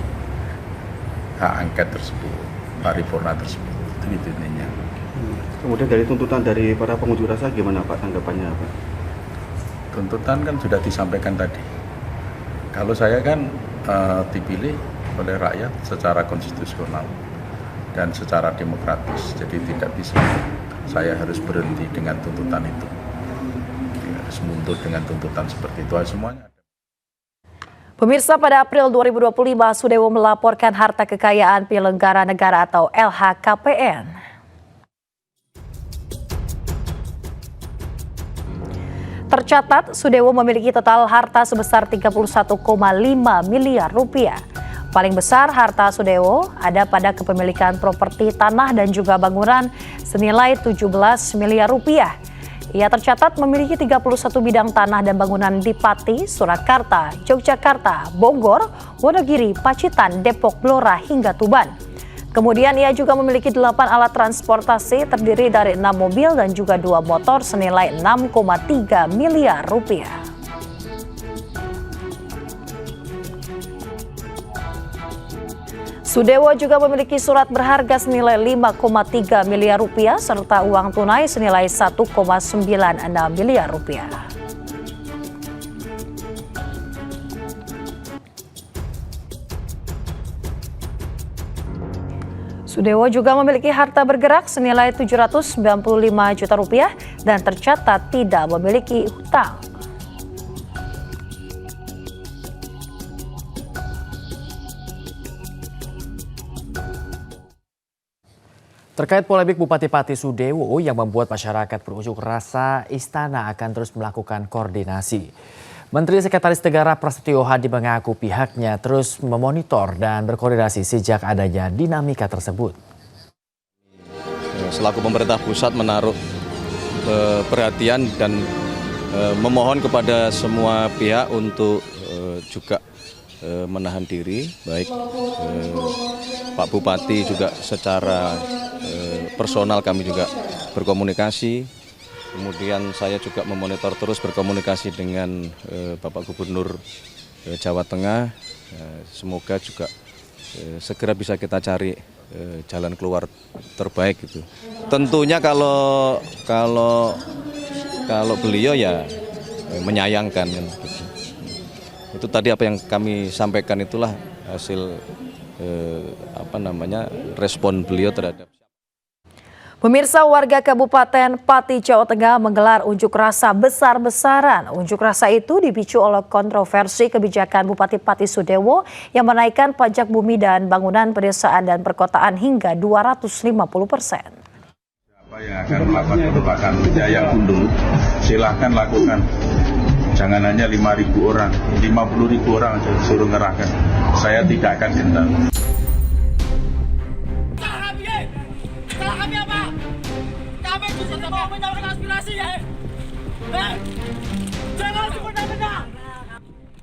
hak angket tersebut, paripurna tersebut. Itu intinya. Kemudian dari tuntutan dari para pengunjuk rasa gimana Pak tanggapannya Pak? Tuntutan kan sudah disampaikan tadi. Kalau saya kan dipilih oleh rakyat secara konstitusional dan secara demokratis, jadi tidak bisa saya harus berhenti dengan tuntutan itu, harus mundur dengan tuntutan seperti itu semuanya. Pemirsa, pada April 2025 Sudewo melaporkan harta kekayaan penyelenggara negara atau LHKPN. Tercatat, Sudewo memiliki total harta sebesar 31,5 miliar rupiah. Paling besar harta Sudewo ada pada kepemilikan properti tanah dan juga bangunan senilai 17 miliar rupiah. Ia tercatat memiliki 31 bidang tanah dan bangunan di Pati, Surakarta, Yogyakarta, Bogor, Wonogiri, Pacitan, Depok, Blora hingga Tuban. Kemudian ia juga memiliki 8 alat transportasi terdiri dari 6 mobil dan juga 2 motor senilai 6,3 miliar rupiah. Sudewo juga memiliki surat berharga senilai 5,3 miliar rupiah serta uang tunai senilai 1,96 miliar rupiah. Sudewo juga memiliki harta bergerak senilai 795 juta rupiah dan tercatat tidak memiliki hutang. Terkait polemik Bupati Pati Sudewo yang membuat masyarakat berunjuk rasa, Istana akan terus melakukan koordinasi. Menteri Sekretaris Negara Prasetyo Hadi mengaku pihaknya terus memonitor dan berkoordinasi sejak adanya dinamika tersebut. Selaku pemerintah pusat menaruh perhatian dan memohon kepada semua pihak untuk juga menahan diri, baik Pak Bupati juga secara personal kami juga berkomunikasi. Kemudian saya juga memonitor terus berkomunikasi dengan Bapak Gubernur Jawa Tengah. Semoga juga segera bisa kita cari jalan keluar terbaik gitu. Tentunya kalau beliau ya menyayangkan kan. Gitu. Itu tadi apa yang kami sampaikan itulah hasil respon beliau terhadap. Pemirsa, warga Kabupaten Pati, Jawa Tengah menggelar unjuk rasa besar-besaran. Unjuk rasa itu dipicu oleh kontroversi kebijakan Bupati Pati Sudewo yang menaikkan pajak bumi dan bangunan pedesaan dan perkotaan hingga 250%. Siapa yang akan melakukan perubahan yang undur, silahkan lakukan. Jangan hanya 5.000 orang, 50.000 orang aja disuruh ngerahkan. Saya tidak akan gentar. Kami apa? Kami justru mau menyalurkan aspirasi ya. Jangan semena-mena.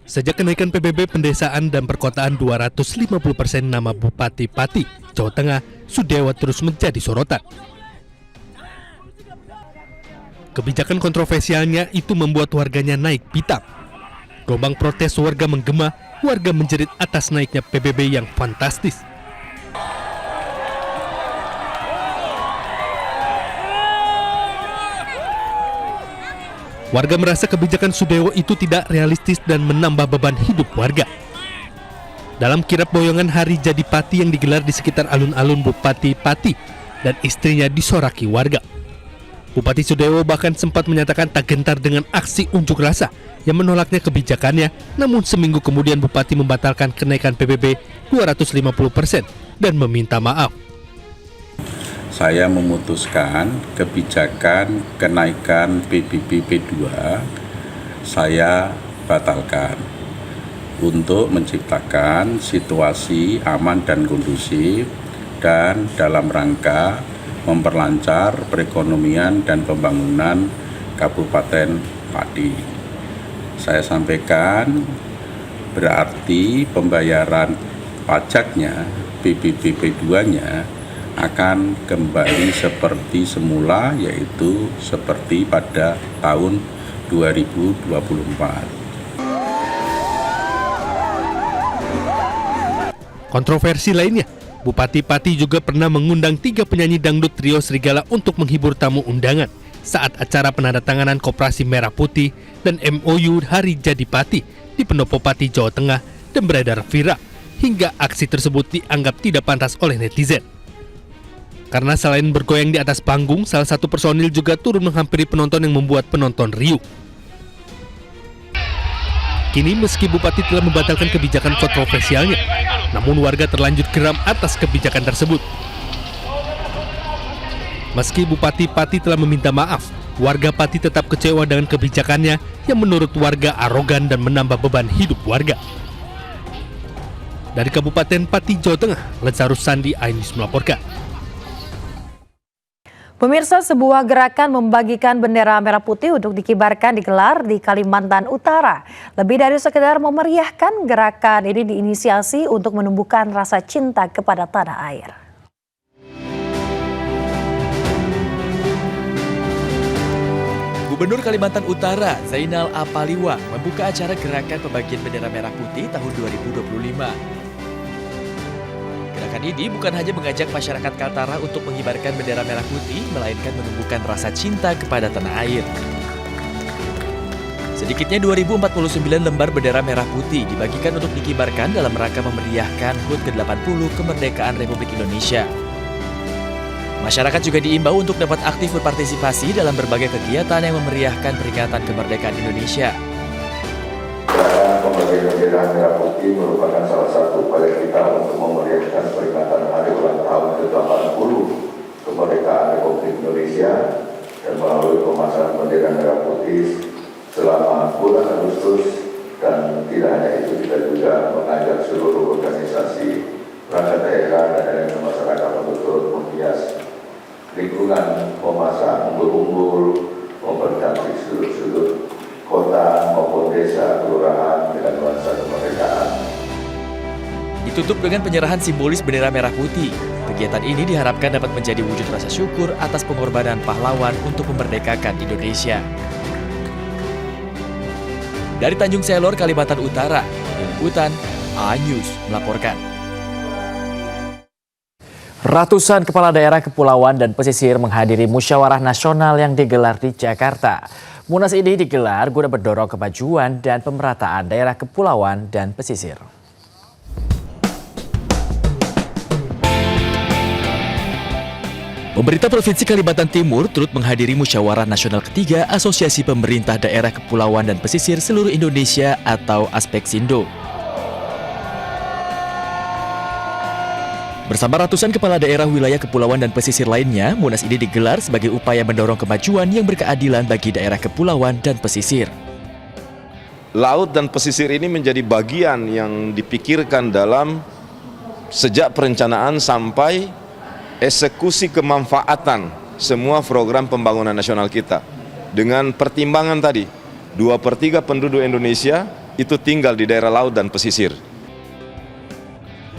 Sejak kenaikan PBB pendesaan dan perkotaan 250% nama Bupati Pati, Jawa Tengah, Sudewo terus menjadi sorotan. Kebijakan kontroversialnya itu membuat warganya naik pitam. Gelombang protes warga menggema, warga menjerit atas naiknya PBB yang fantastis. Warga merasa kebijakan Sudewo itu tidak realistis dan menambah beban hidup warga. Dalam kirap boyongan Hari Jadi Pati yang digelar di sekitar alun-alun Bupati Pati dan istrinya disoraki warga. Bupati Sudewo bahkan sempat menyatakan tak gentar dengan aksi unjuk rasa yang menolaknya kebijakannya, namun seminggu kemudian Bupati membatalkan kenaikan PBB 250% dan meminta maaf. Saya memutuskan kebijakan kenaikan PBB P2 saya dibatalkan untuk menciptakan situasi aman dan kondusif dan dalam rangka memperlancar perekonomian dan pembangunan Kabupaten Pati. Saya sampaikan berarti pembayaran pajaknya PBBP 2-nya akan kembali seperti semula, yaitu seperti pada tahun 2024. Kontroversi lainnya, Bupati Pati juga pernah mengundang 3 penyanyi dangdut trio Serigala untuk menghibur tamu undangan saat acara penandatanganan Koperasi Merah Putih dan MOU Hari Jadi Pati di Pendopo Pati, Jawa Tengah dan beredar viral hingga aksi tersebut dianggap tidak pantas oleh netizen. Karena selain bergoyang di atas panggung, salah satu personil juga turun menghampiri penonton yang membuat penonton riuh. Kini meski Bupati telah membatalkan kebijakan kontroversialnya, namun warga terlanjur geram atas kebijakan tersebut. Meski Bupati Pati telah meminta maaf, warga Pati tetap kecewa dengan kebijakannya yang menurut warga arogan dan menambah beban hidup warga. Dari Kabupaten Pati, Jawa Tengah, Lazarus Sandi, iNews melaporkan. Pemirsa, sebuah gerakan membagikan bendera merah putih untuk dikibarkan digelar di Kalimantan Utara. Lebih dari sekedar memeriahkan, gerakan ini diinisiasi untuk menumbuhkan rasa cinta kepada tanah air. Gubernur Kalimantan Utara, Zainal Apaliwa, membuka acara gerakan pembagian bendera merah putih tahun 2025. Gerakan ini bukan hanya mengajak masyarakat Kaltara untuk mengibarkan bendera merah putih, melainkan menumbuhkan rasa cinta kepada tanah air. Sedikitnya 2049 lembar bendera merah putih dibagikan untuk dikibarkan dalam rangka memeriahkan HUT ke-80 kemerdekaan Republik Indonesia. Masyarakat juga diimbau untuk dapat aktif berpartisipasi dalam berbagai kegiatan yang memeriahkan peringatan kemerdekaan Indonesia. Pembagian bendera merah putih merupakan salah satu upaya kita untuk memeriahkan peringatan hari ulang tahun ke-80 kemerdekaan Republik Indonesia dan melalui pemasangan bendera merah putih selama bulan Agustus. Dan tidak hanya itu, kita juga mengajak seluruh organisasi perangkat daerah dan elemen masyarakat untuk turut menghias lingkungan, memasang umbul-umbul, mempercantik sudut-sudut kota maupun desa, kelurahan dengan nuansa kemerdekaan. Ditutup dengan penyerahan simbolis bendera merah putih. Kegiatan ini diharapkan dapat menjadi wujud rasa syukur atas pengorbanan pahlawan untuk memerdekakan Indonesia. Dari Tanjung Selor, Kalimantan Utara, Liputan iNews melaporkan. Ratusan kepala daerah kepulauan dan pesisir menghadiri musyawarah nasional yang digelar di Jakarta. Munas ini digelar guna mendorong kemajuan dan pemerataan daerah kepulauan dan pesisir. Pemerintah Provinsi Kalimantan Timur turut menghadiri musyawarah nasional ketiga Asosiasi Pemerintah Daerah Kepulauan dan Pesisir Seluruh Indonesia atau Aspeksindo. Bersama ratusan kepala daerah wilayah kepulauan dan pesisir lainnya, Munas ini digelar sebagai upaya mendorong kemajuan yang berkeadilan bagi daerah kepulauan dan pesisir. Laut dan pesisir ini menjadi bagian yang dipikirkan dalam sejak perencanaan sampai eksekusi kemanfaatan semua program pembangunan nasional kita. Dengan pertimbangan tadi, 2/3 penduduk Indonesia itu tinggal di daerah laut dan pesisir.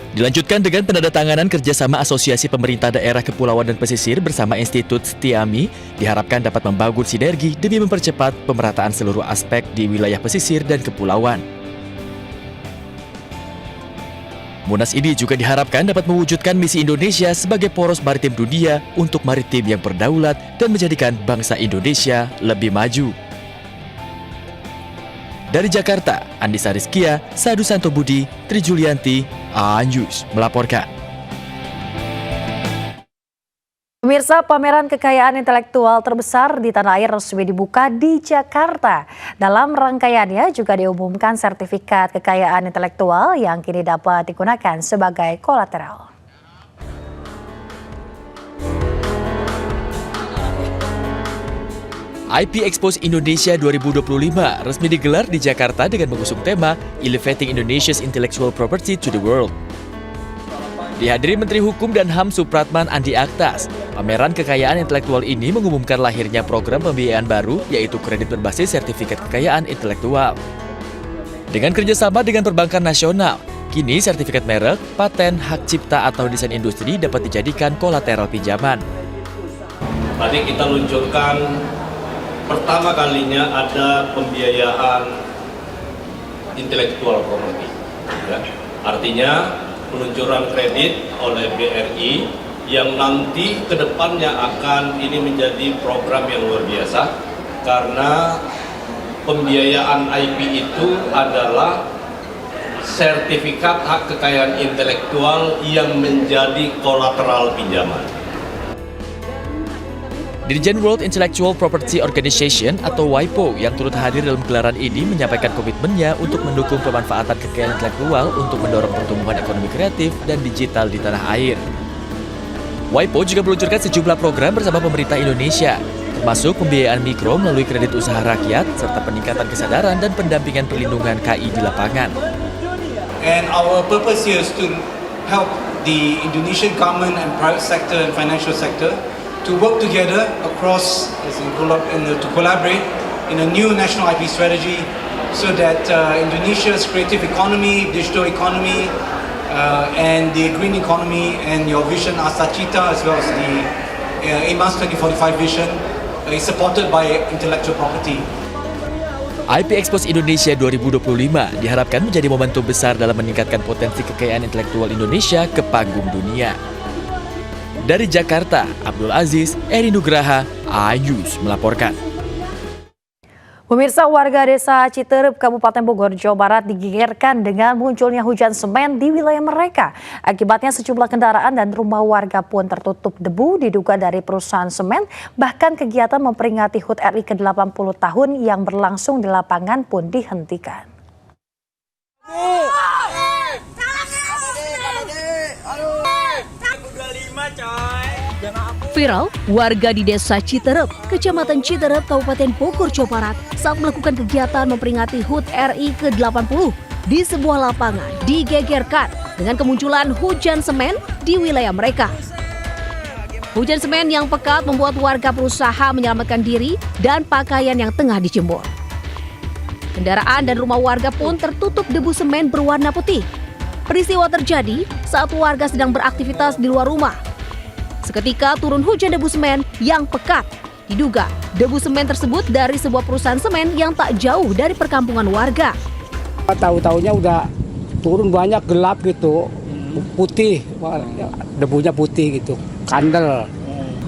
Dilanjutkan dengan penandatanganan kerjasama Asosiasi Pemerintah Daerah Kepulauan dan Pesisir bersama Institut Setiami diharapkan dapat membangun sinergi demi mempercepat pemerataan seluruh aspek di wilayah pesisir dan kepulauan. Munas ini juga diharapkan dapat mewujudkan misi Indonesia sebagai poros maritim dunia untuk maritim yang berdaulat dan menjadikan bangsa Indonesia lebih maju. Dari Jakarta, Andisa Rizkia, Sadu Santo Budi, Tri Julianti, iNews melaporkan. Pemirsa, pameran kekayaan intelektual terbesar di tanah air resmi dibuka di Jakarta. Dalam rangkaiannya juga diumumkan sertifikat kekayaan intelektual yang kini dapat digunakan sebagai kolateral. IP Expo Indonesia 2025 resmi digelar di Jakarta dengan mengusung tema Elevating Indonesia's Intellectual Property to the World. Dihadiri Menteri Hukum dan HAM Supratman Andi Aktas, pameran kekayaan intelektual ini mengumumkan lahirnya program pembiayaan baru, yaitu kredit berbasis sertifikat kekayaan intelektual. Dengan kerjasama dengan perbankan nasional, kini sertifikat merek, paten, hak cipta atau desain industri dapat dijadikan kolateral pinjaman. Tadi kita luncurkan pertama kalinya ada pembiayaan intelektual property. Ya. Artinya peluncuran kredit oleh BRI yang nanti kedepannya akan ini menjadi program yang luar biasa karena pembiayaan IP itu adalah sertifikat hak kekayaan intelektual yang menjadi kolateral pinjaman. Dirjen World Intellectual Property Organization atau WIPO yang turut hadir dalam gelaran ini menyampaikan komitmennya untuk mendukung pemanfaatan kekayaan intelektual untuk mendorong pertumbuhan ekonomi kreatif dan digital di tanah air. WIPO juga meluncurkan sejumlah program bersama pemerintah Indonesia, termasuk pembiayaan mikro melalui kredit usaha rakyat, serta peningkatan kesadaran dan pendampingan perlindungan KI di lapangan. And our purpose here is to help the Indonesian government and private sector and financial sector to work together across, to collaborate in a new national IP strategy so that Indonesia's creative economy, digital economy, and the green economy and your vision Asa Cita as well as the IMAS 2045 vision is supported by intellectual property. IP Expo Indonesia 2025 diharapkan menjadi momentum besar dalam meningkatkan potensi kekayaan intelektual Indonesia ke panggung dunia. Dari Jakarta, Abdul Aziz, Eri Nugraha, iNews melaporkan. Pemirsa, warga desa Citerep, Kabupaten Bogor, Jawa Barat digegerkan dengan munculnya hujan semen di wilayah mereka. Akibatnya sejumlah kendaraan dan rumah warga pun tertutup debu diduga dari perusahaan semen. Bahkan kegiatan memperingati HUT RI ke-80 tahun yang berlangsung di lapangan pun dihentikan. Viral, warga di desa Citerep, Kecamatan Citerep, Kabupaten Bogor, Jawa Barat saat melakukan kegiatan memperingati HUT RI ke-80 di sebuah lapangan digegerkan dengan kemunculan hujan semen di wilayah mereka. Hujan semen yang pekat membuat warga berusaha menyelamatkan diri dan pakaian yang tengah dijemur. Kendaraan dan rumah warga pun tertutup debu semen berwarna putih. Peristiwa terjadi saat warga sedang beraktivitas di luar rumah. Seketika turun hujan debu semen yang pekat. Diduga debu semen tersebut dari sebuah perusahaan semen yang tak jauh dari perkampungan warga. Tahu-taunya udah turun banyak gelap gitu, putih, debunya putih gitu, kandel.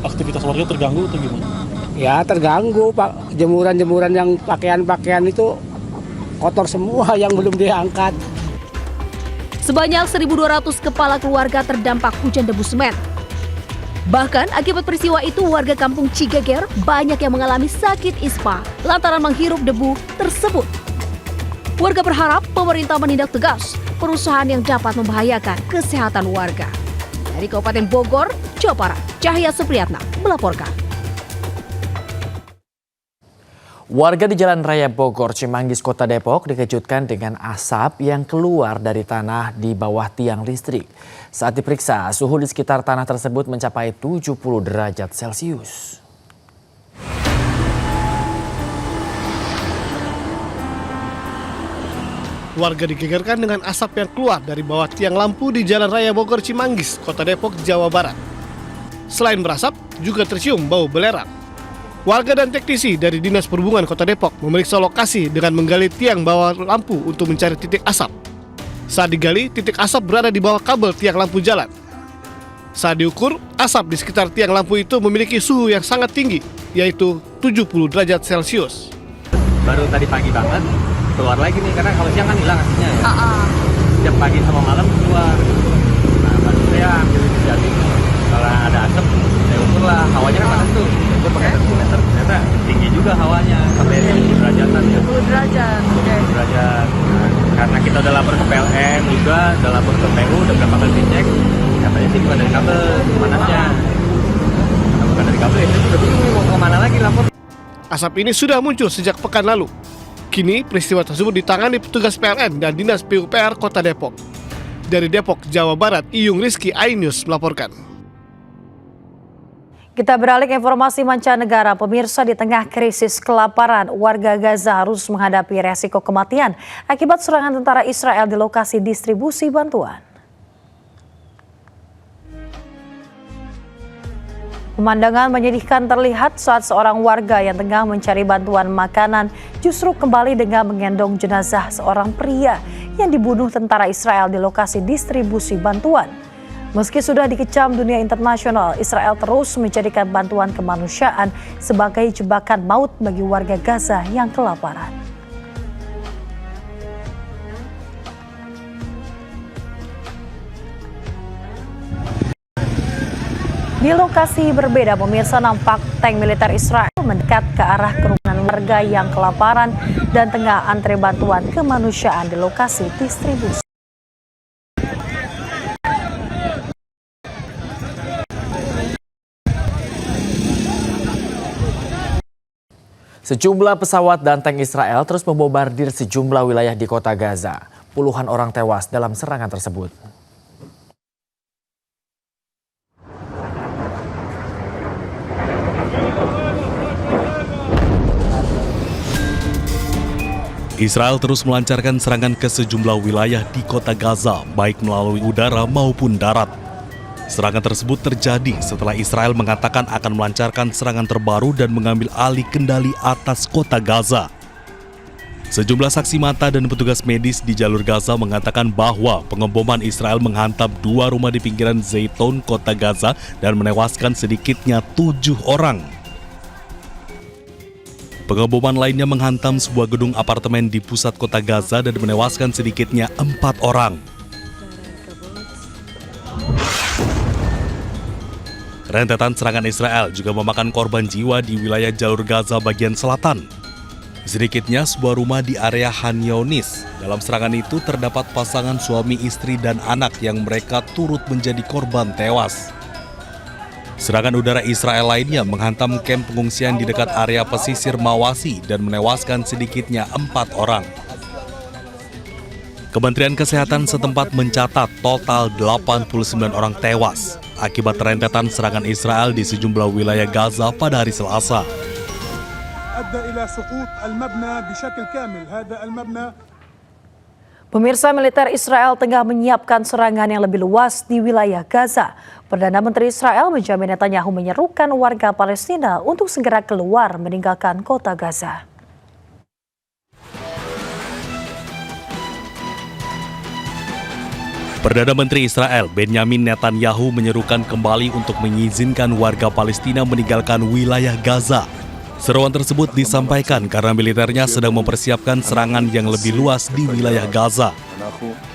Aktivitas warga terganggu atau gimana? Ya terganggu, Pak. Jemuran-jemuran yang pakaian-pakaian itu kotor semua yang belum diangkat. Sebanyak 1.200 kepala keluarga terdampak hujan debu semen. Bahkan akibat peristiwa itu warga kampung Cigeger banyak yang mengalami sakit ispa lantaran menghirup debu tersebut. Warga berharap pemerintah menindak tegas perusahaan yang dapat membahayakan kesehatan warga. Dari Kabupaten Bogor, Jawa Barat, Cahya Supriyatna melaporkan. Warga di Jalan Raya Bogor, Cimanggis, Kota Depok dikejutkan dengan asap yang keluar dari tanah di bawah tiang listrik. Saat diperiksa, suhu di sekitar tanah tersebut mencapai 70 derajat Celcius. Warga digegerkan dengan asap yang keluar dari bawah tiang lampu di Jalan Raya Bogor, Cimanggis, Kota Depok, Jawa Barat. Selain berasap, juga tercium bau belerang. Warga dan teknisi dari Dinas Perhubungan Kota Depok memeriksa lokasi dengan menggali tiang bawah lampu untuk mencari titik asap. Saat digali, titik asap berada di bawah kabel tiang lampu jalan. Saat diukur, asap di sekitar tiang lampu itu memiliki suhu yang sangat tinggi, yaitu 70 derajat Celcius. Baru tadi pagi banget keluar lagi nih, karena kalau siang kan hilang asapnya ya. Setiap pagi sama malam keluar. Nah, baru saya ambil inisiatif. Kalau ada asap, saya ukur lah. Hawanya kan panas tuh. Gue pakai termometer, ternyata tinggi juga hawanya. Sampai 10 derajatan ya. 10 derajat, oke. 10 derajat. Nah, karena kita udah lapor ke PLN juga, udah lapor ke PU, udah berapa kali dicek. Katanya sih bukan dari kabel panasnya. Bukan dari kabel, itu udah bingung mau kemana lagi lapor. Asap ini sudah muncul sejak pekan lalu. Kini peristiwa tersebut ditangani petugas PLN dan Dinas PUPR Kota Depok. Dari Depok, Jawa Barat, Iyung Rizky, iNews melaporkan. Kita beralih ke informasi mancanegara. Pemirsa, di tengah krisis kelaparan, warga Gaza harus menghadapi resiko kematian akibat serangan tentara Israel di lokasi distribusi bantuan. Pemandangan menyedihkan terlihat saat seorang warga yang tengah mencari bantuan makanan justru kembali dengan menggendong jenazah seorang pria yang dibunuh tentara Israel di lokasi distribusi bantuan. Meski sudah dikecam dunia internasional, Israel terus menjadikan bantuan kemanusiaan sebagai jebakan maut bagi warga Gaza yang kelaparan. Di lokasi berbeda, pemirsa, nampak tank militer Israel mendekat ke arah kerumunan warga yang kelaparan dan tengah antri bantuan kemanusiaan di lokasi distribusi. Sejumlah pesawat dan tank Israel terus membombardir sejumlah wilayah di kota Gaza. Puluhan orang tewas dalam serangan tersebut. Israel terus melancarkan serangan ke sejumlah wilayah di kota Gaza, baik melalui udara maupun darat. Serangan tersebut terjadi setelah Israel mengatakan akan melancarkan serangan terbaru dan mengambil alih kendali atas kota Gaza. Sejumlah saksi mata dan petugas medis di jalur Gaza mengatakan bahwa pengeboman Israel menghantam 2 rumah di pinggiran Zaytun, kota Gaza, dan menewaskan sedikitnya 7 orang. Pengeboman lainnya menghantam sebuah gedung apartemen di pusat kota Gaza dan menewaskan sedikitnya 4 orang. Rentetan serangan Israel juga memakan korban jiwa di wilayah jalur Gaza bagian selatan. Sedikitnya sebuah rumah di area Han Younis. Dalam serangan itu terdapat pasangan suami istri dan anak yang mereka turut menjadi korban tewas. Serangan udara Israel lainnya menghantam kamp pengungsian di dekat area pesisir Mawasi dan menewaskan sedikitnya 4 orang. Kementerian Kesehatan setempat mencatat total 89 orang tewas akibat rentetan serangan Israel di sejumlah wilayah Gaza pada hari Selasa. Pemirsa, militer Israel tengah menyiapkan serangan yang lebih luas di wilayah Gaza. Perdana Menteri Israel Benjamin Netanyahu menyerukan warga Palestina untuk segera keluar meninggalkan kota Gaza. Perdana Menteri Israel Benjamin Netanyahu menyerukan kembali untuk mengizinkan warga Palestina meninggalkan wilayah Gaza. Seruan tersebut disampaikan karena militernya sedang mempersiapkan serangan yang lebih luas di wilayah Gaza.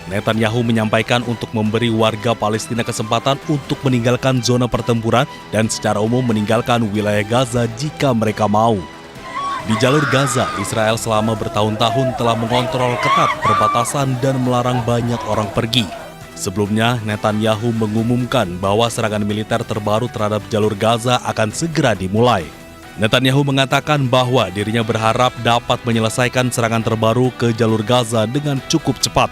Netanyahu menyampaikan untuk memberi warga Palestina kesempatan untuk meninggalkan zona pertempuran dan secara umum meninggalkan wilayah Gaza jika mereka mau. Di jalur Gaza, Israel selama bertahun-tahun telah mengontrol ketat perbatasan dan melarang banyak orang pergi. Sebelumnya, Netanyahu mengumumkan bahwa serangan militer terbaru terhadap jalur Gaza akan segera dimulai. Netanyahu mengatakan bahwa dirinya berharap dapat menyelesaikan serangan terbaru ke jalur Gaza dengan cukup cepat.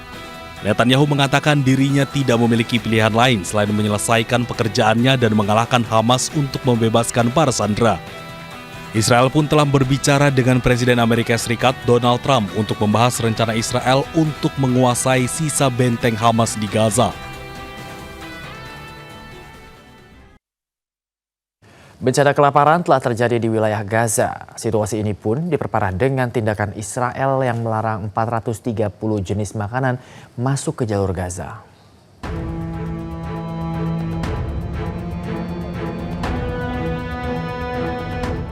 Netanyahu mengatakan dirinya tidak memiliki pilihan lain selain menyelesaikan pekerjaannya dan mengalahkan Hamas untuk membebaskan para sandera. Israel pun telah berbicara dengan Presiden Amerika Serikat Donald Trump untuk membahas rencana Israel untuk menguasai sisa benteng Hamas di Gaza. Bencana kelaparan telah terjadi di wilayah Gaza. Situasi ini pun diperparah dengan tindakan Israel yang melarang 430 jenis makanan masuk ke jalur Gaza.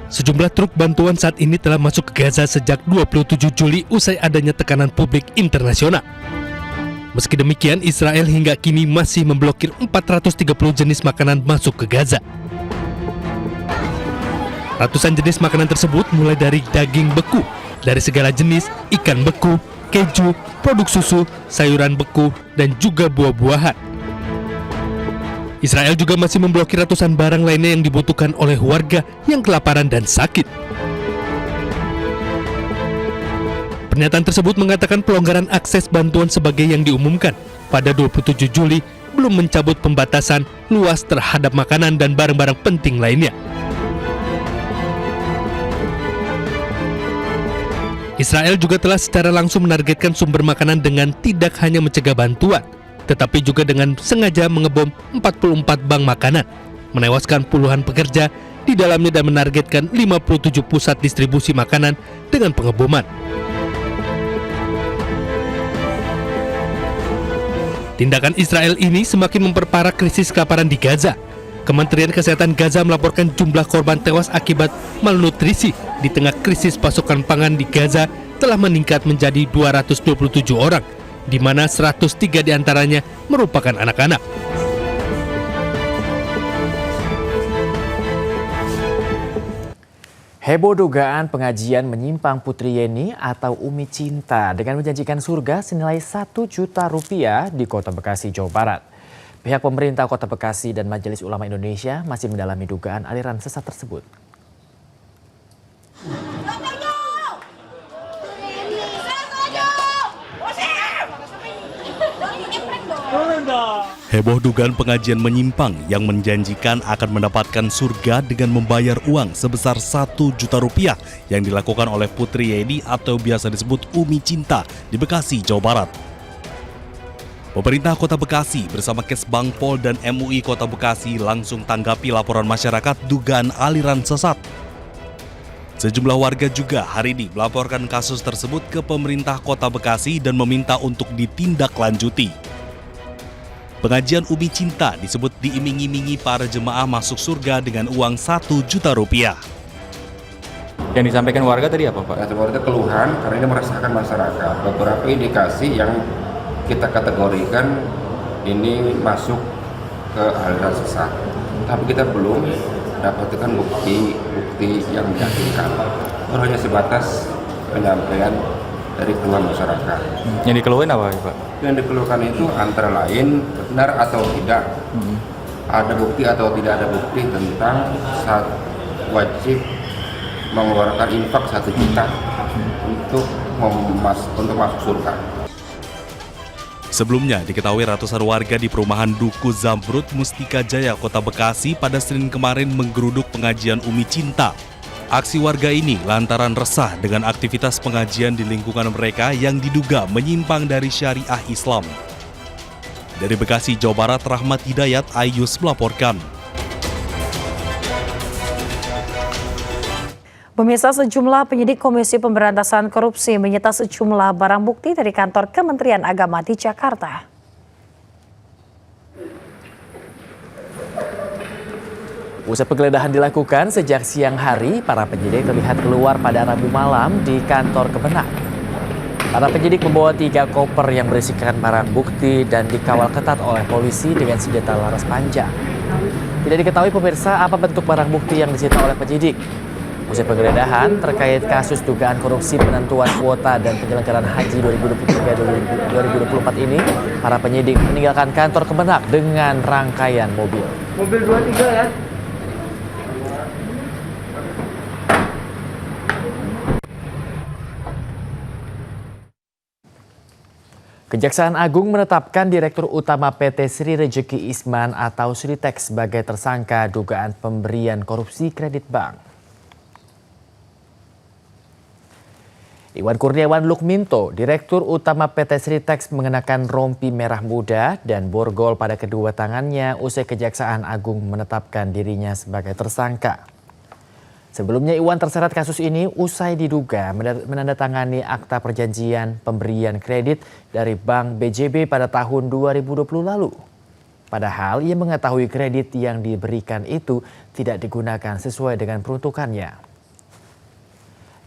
Sejumlah truk bantuan saat ini telah masuk ke Gaza sejak 27 Juli usai adanya tekanan publik internasional. Meski demikian, Israel hingga kini masih memblokir 430 jenis makanan masuk ke Gaza. Ratusan jenis makanan tersebut mulai dari daging beku, dari segala jenis, ikan beku, keju, produk susu, sayuran beku, dan juga buah-buahan. Israel juga masih memblokir ratusan barang lainnya yang dibutuhkan oleh warga yang kelaparan dan sakit. Pernyataan tersebut mengatakan pelonggaran akses bantuan sebagai yang diumumkan pada 27 Juli belum mencabut pembatasan luas terhadap makanan dan barang-barang penting lainnya. Israel juga telah secara langsung menargetkan sumber makanan dengan tidak hanya mencegah bantuan, tetapi juga dengan sengaja mengebom 44 bank makanan, menewaskan puluhan pekerja di dalamnya dan menargetkan 57 pusat distribusi makanan dengan pengeboman. Tindakan Israel ini semakin memperparah krisis kelaparan di Gaza. Kementerian Kesehatan Gaza melaporkan jumlah korban tewas akibat malnutrisi di tengah krisis pasokan pangan di Gaza telah meningkat menjadi 227 orang, di mana 103 diantaranya merupakan anak-anak. Heboh dugaan pengajian menyimpang Putri Yeni atau Umi Cinta dengan menjanjikan surga senilai 1 juta rupiah di Kota Bekasi, Jawa Barat. Pihak pemerintah Kota Bekasi dan Majelis Ulama Indonesia masih mendalami dugaan aliran sesat tersebut. Heboh dugaan pengajian menyimpang yang menjanjikan akan mendapatkan surga dengan membayar uang sebesar 1 juta rupiah yang dilakukan oleh Putri Yeni atau biasa disebut Umi Cinta di Bekasi, Jawa Barat. Pemerintah Kota Bekasi bersama Kesbang Pol dan MUI Kota Bekasi langsung tanggapi laporan masyarakat dugaan aliran sesat. Sejumlah warga juga hari ini melaporkan kasus tersebut ke pemerintah Kota Bekasi dan meminta untuk ditindaklanjuti. Pengajian Umi Cinta disebut diiming-imingi para jemaah masuk surga dengan uang 1 juta rupiah. Yang disampaikan warga tadi apa, Pak? Warga keluhan karena ini merasakan masyarakat. Beberapa indikasi yang kita kategorikan ini masuk ke aliran sesat. Tapi kita belum dapatkan bukti yang meyakinkan. Itu hanya sebatas penyampaian dari keluhan masyarakat. Yang dikeluhin apa, Pak? Yang dikeluhkan itu antara lain benar atau tidak, ada bukti atau tidak ada bukti tentang saat wajib mengeluarkan infak 1 juta untuk masuk surga. Sebelumnya diketahui ratusan warga di perumahan Duku Zamrud, Mustika Jaya, Kota Bekasi pada Senin kemarin menggeruduk pengajian Umi Cinta. Aksi warga ini lantaran resah dengan aktivitas pengajian di lingkungan mereka yang diduga menyimpang dari syariah Islam. Dari Bekasi, Jawa Barat, Rahmat Hidayat, Ayus melaporkan. Pemirsa, sejumlah penyidik Komisi Pemberantasan Korupsi menyita sejumlah barang bukti dari kantor Kementerian Agama di Jakarta. Usai penggeledahan dilakukan sejak siang hari, para penyidik terlihat keluar pada Rabu malam di kantor Kemenak. Para penyidik membawa 3 koper yang berisikan barang bukti dan dikawal ketat oleh polisi dengan senjata laras panjang. Tidak diketahui pemirsa apa bentuk barang bukti yang disita oleh penyidik. Usai penggeledahan terkait kasus dugaan korupsi penentuan kuota dan penyelenggaraan haji 2023-2024 ini, para penyidik meninggalkan kantor Kemenak dengan rangkaian mobil. Mobil 23 ya. Kejaksaan Agung menetapkan Direktur Utama PT Sri Rejeki Isman atau Sritex sebagai tersangka dugaan pemberian korupsi kredit bank. Iwan Kurniawan Lukminto, Direktur Utama PT Sritex, mengenakan rompi merah muda dan borgol pada kedua tangannya usai Kejaksaan Agung menetapkan dirinya sebagai tersangka. Sebelumnya Iwan terseret kasus ini usai diduga menandatangani akta perjanjian pemberian kredit dari Bank BJB pada tahun 2020 lalu. Padahal ia mengetahui kredit yang diberikan itu tidak digunakan sesuai dengan peruntukannya.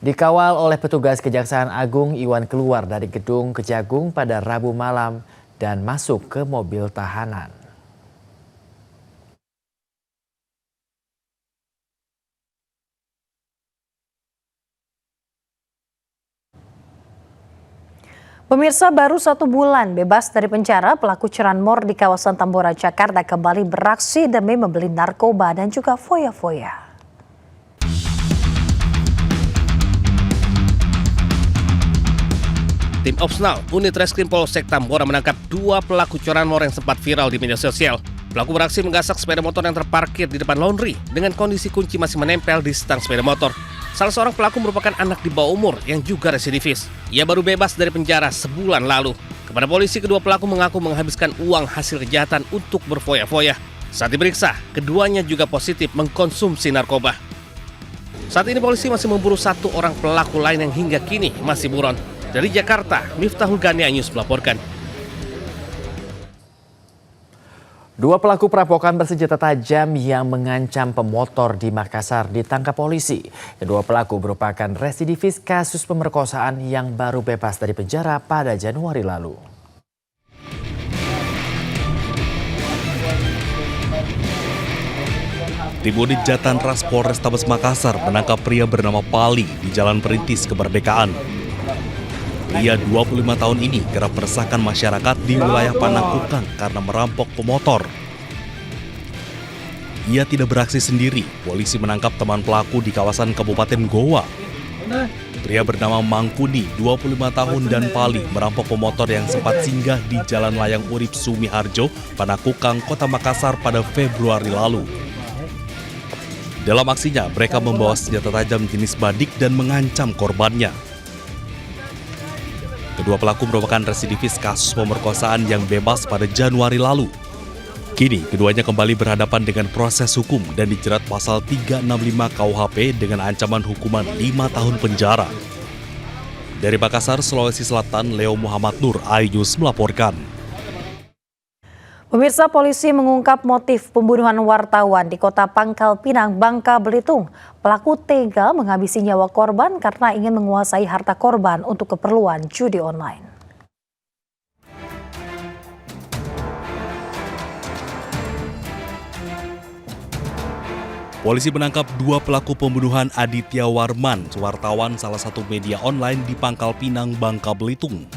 Dikawal oleh petugas Kejaksaan Agung, Iwan keluar dari gedung Kejagung pada Rabu malam dan masuk ke mobil tahanan. Pemirsa, baru 1 bulan bebas dari penjara, pelaku curanmor di kawasan Tambora, Jakarta kembali beraksi demi membeli narkoba dan juga foya-foya. Tim Opsnal, unit Reskrim Polsek Tambora menangkap 2 pelaku curanmor yang sempat viral di media sosial. Pelaku beraksi menggasak sepeda motor yang terparkir di depan laundry dengan kondisi kunci masih menempel di stang sepeda motor. Salah seorang pelaku merupakan anak di bawah umur yang juga residivis. Ia baru bebas dari penjara sebulan lalu. Kepada polisi, kedua pelaku mengaku menghabiskan uang hasil kejahatan untuk berfoya-foya. Saat diperiksa, keduanya juga positif mengkonsumsi narkoba. Saat ini polisi masih memburu 1 orang pelaku lain yang hingga kini masih buron. Dari Jakarta, Miftahul Ghani News melaporkan. 2 pelaku perampokan bersenjata tajam yang mengancam pemotor di Makassar ditangkap polisi. Kedua pelaku merupakan residivis kasus pemerkosaan yang baru bebas dari penjara pada Januari lalu. Tim unit Jatan Ras Polrestabes Makassar menangkap pria bernama Pali di Jalan Perintis Kemerdekaan. Pria 25 tahun ini kerap meresahkan masyarakat di wilayah Panakukang karena merampok pemotor. Ia tidak beraksi sendiri, polisi menangkap teman pelaku di kawasan Kabupaten Goa. Pria bernama Mangkuni, 25 tahun dan Pali merampok pemotor yang sempat singgah di Jalan Layang Urip Sumiharjo, Panakukang, Kota Makassar pada Februari lalu. Dalam aksinya, mereka membawa senjata tajam jenis badik dan mengancam korbannya. Kedua pelaku merupakan residivis kasus pemerkosaan yang bebas pada Januari lalu. Kini, keduanya kembali berhadapan dengan proses hukum dan dijerat pasal 365 KUHP dengan ancaman hukuman 5 tahun penjara. Dari Makassar, Sulawesi Selatan, Leo Muhammad Nur, iNews melaporkan. Pemirsa, polisi mengungkap motif pembunuhan wartawan di Kota Pangkal Pinang, Bangka Belitung. Pelaku tega menghabisi nyawa korban karena ingin menguasai harta korban untuk keperluan judi online. Polisi menangkap 2 pelaku pembunuhan Aditya Warman, wartawan salah satu media online di Pangkal Pinang, Bangka Belitung.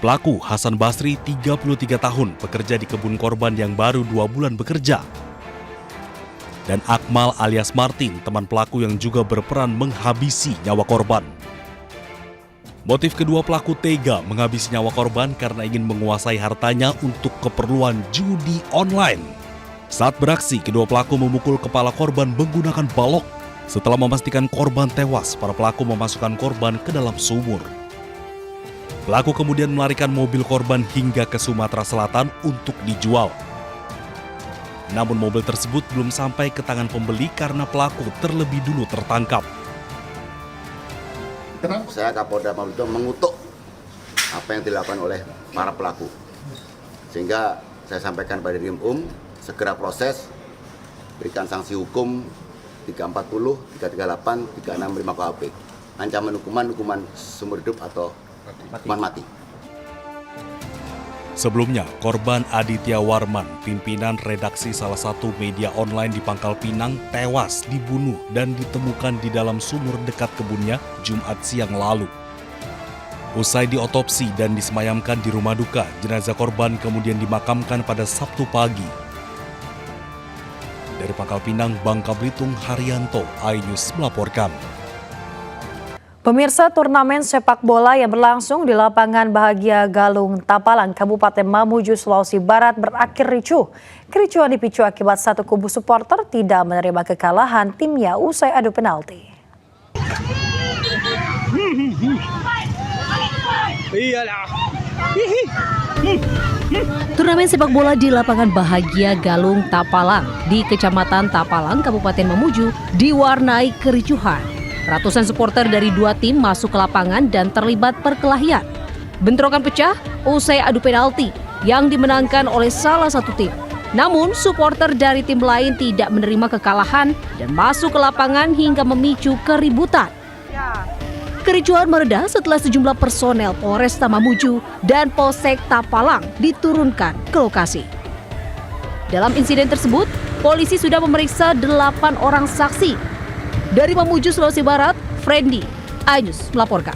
Pelaku Hasan Basri, 33 tahun, bekerja di kebun korban yang baru 2 bulan bekerja. Dan Akmal alias Martin, teman pelaku yang juga berperan menghabisi nyawa korban. Motif kedua pelaku tega menghabisi nyawa korban karena ingin menguasai hartanya untuk keperluan judi online. Saat beraksi, kedua pelaku memukul kepala korban menggunakan balok. Setelah memastikan korban tewas, para pelaku memasukkan korban ke dalam sumur. Pelaku kemudian melarikan mobil korban hingga ke Sumatera Selatan untuk dijual. Namun mobil tersebut belum sampai ke tangan pembeli karena pelaku terlebih dulu tertangkap. Saya Kapolda Belitung mengutuk apa yang dilakukan oleh para pelaku. Sehingga saya sampaikan pada Dirjen segera proses, berikan sanksi hukum 340, 338, 365 KUHP. Ancaman hukuman seumur hidup atau hukuman mati. Sebelumnya, korban Aditya Warman, pimpinan redaksi salah satu media online di Pangkal Pinang, tewas dibunuh dan ditemukan di dalam sumur dekat kebunnya Jumat siang lalu. Usai diotopsi dan disemayamkan di rumah duka, jenazah korban kemudian dimakamkan pada Sabtu pagi. Dari Pangkal Pinang, Bangka Belitung, Haryanto, iNews melaporkan. Pemirsa, turnamen sepak bola yang berlangsung di lapangan Bahagia Galung, Tapalang, Kabupaten Mamuju, Sulawesi Barat berakhir ricuh. Kericuhan dipicu akibat satu kubu supporter tidak menerima kekalahan timnya usai adu penalti. Turnamen sepak bola di lapangan Bahagia Galung, Tapalang di Kecamatan Tapalang, Kabupaten Mamuju diwarnai kericuhan. Ratusan supporter dari 2 tim masuk ke lapangan dan terlibat perkelahian. Bentrokan pecah usai adu penalti yang dimenangkan oleh salah satu tim. Namun, supporter dari tim lain tidak menerima kekalahan dan masuk ke lapangan hingga memicu keributan. Kericuhan mereda setelah sejumlah personel Polresta Mamuju dan Polsek Tapalang diturunkan ke lokasi. Dalam insiden tersebut, polisi sudah memeriksa 8 orang saksi. Dari Mamuju, Sulawesi Barat, Friendly, iNews melaporkan.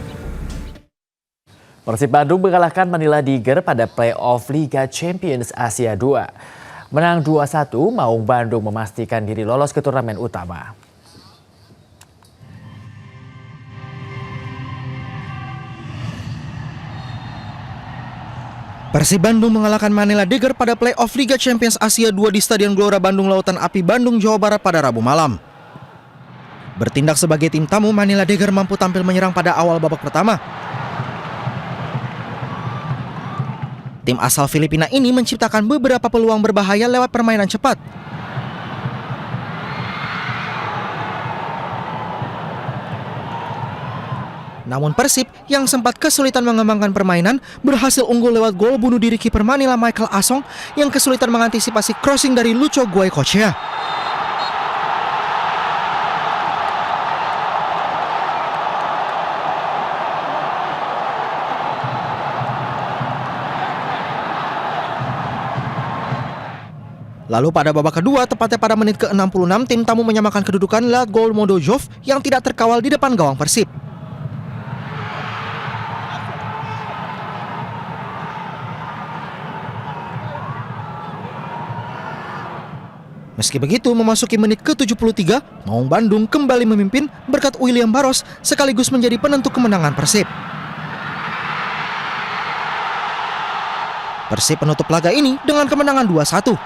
Persib Bandung mengalahkan Manila Tiger pada play-off Liga Champions Asia 2. Menang 2-1, Maung Bandung memastikan diri lolos ke turnamen utama. Persib Bandung mengalahkan Manila Dagger pada play-off Liga Champions Asia 2 di Stadion Gelora Bandung Lautan Api Bandung, Jawa Barat pada Rabu malam. Bertindak sebagai tim tamu, Manila Dagger mampu tampil menyerang pada awal babak pertama. Tim asal Filipina ini menciptakan beberapa peluang berbahaya lewat permainan cepat. Namun Persib yang sempat kesulitan mengembangkan permainan berhasil unggul lewat gol bunuh diri kiper Manila Michael Asong yang kesulitan mengantisipasi crossing dari Lucho Goicoechea. Lalu pada babak kedua, tepatnya pada menit ke-66, tim tamu menyamakan kedudukan lewat gol Modojov yang tidak terkawal di depan gawang Persib. Meski begitu, memasuki menit ke-73, Maung Bandung kembali memimpin berkat William Barros sekaligus menjadi penentu kemenangan Persib. Persib penutup laga ini dengan kemenangan 2-1.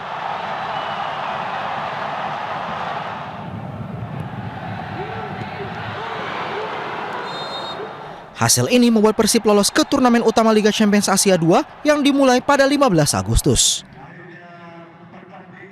Hasil ini membuat Persib lolos ke turnamen utama Liga Champions Asia 2 yang dimulai pada 15 Agustus.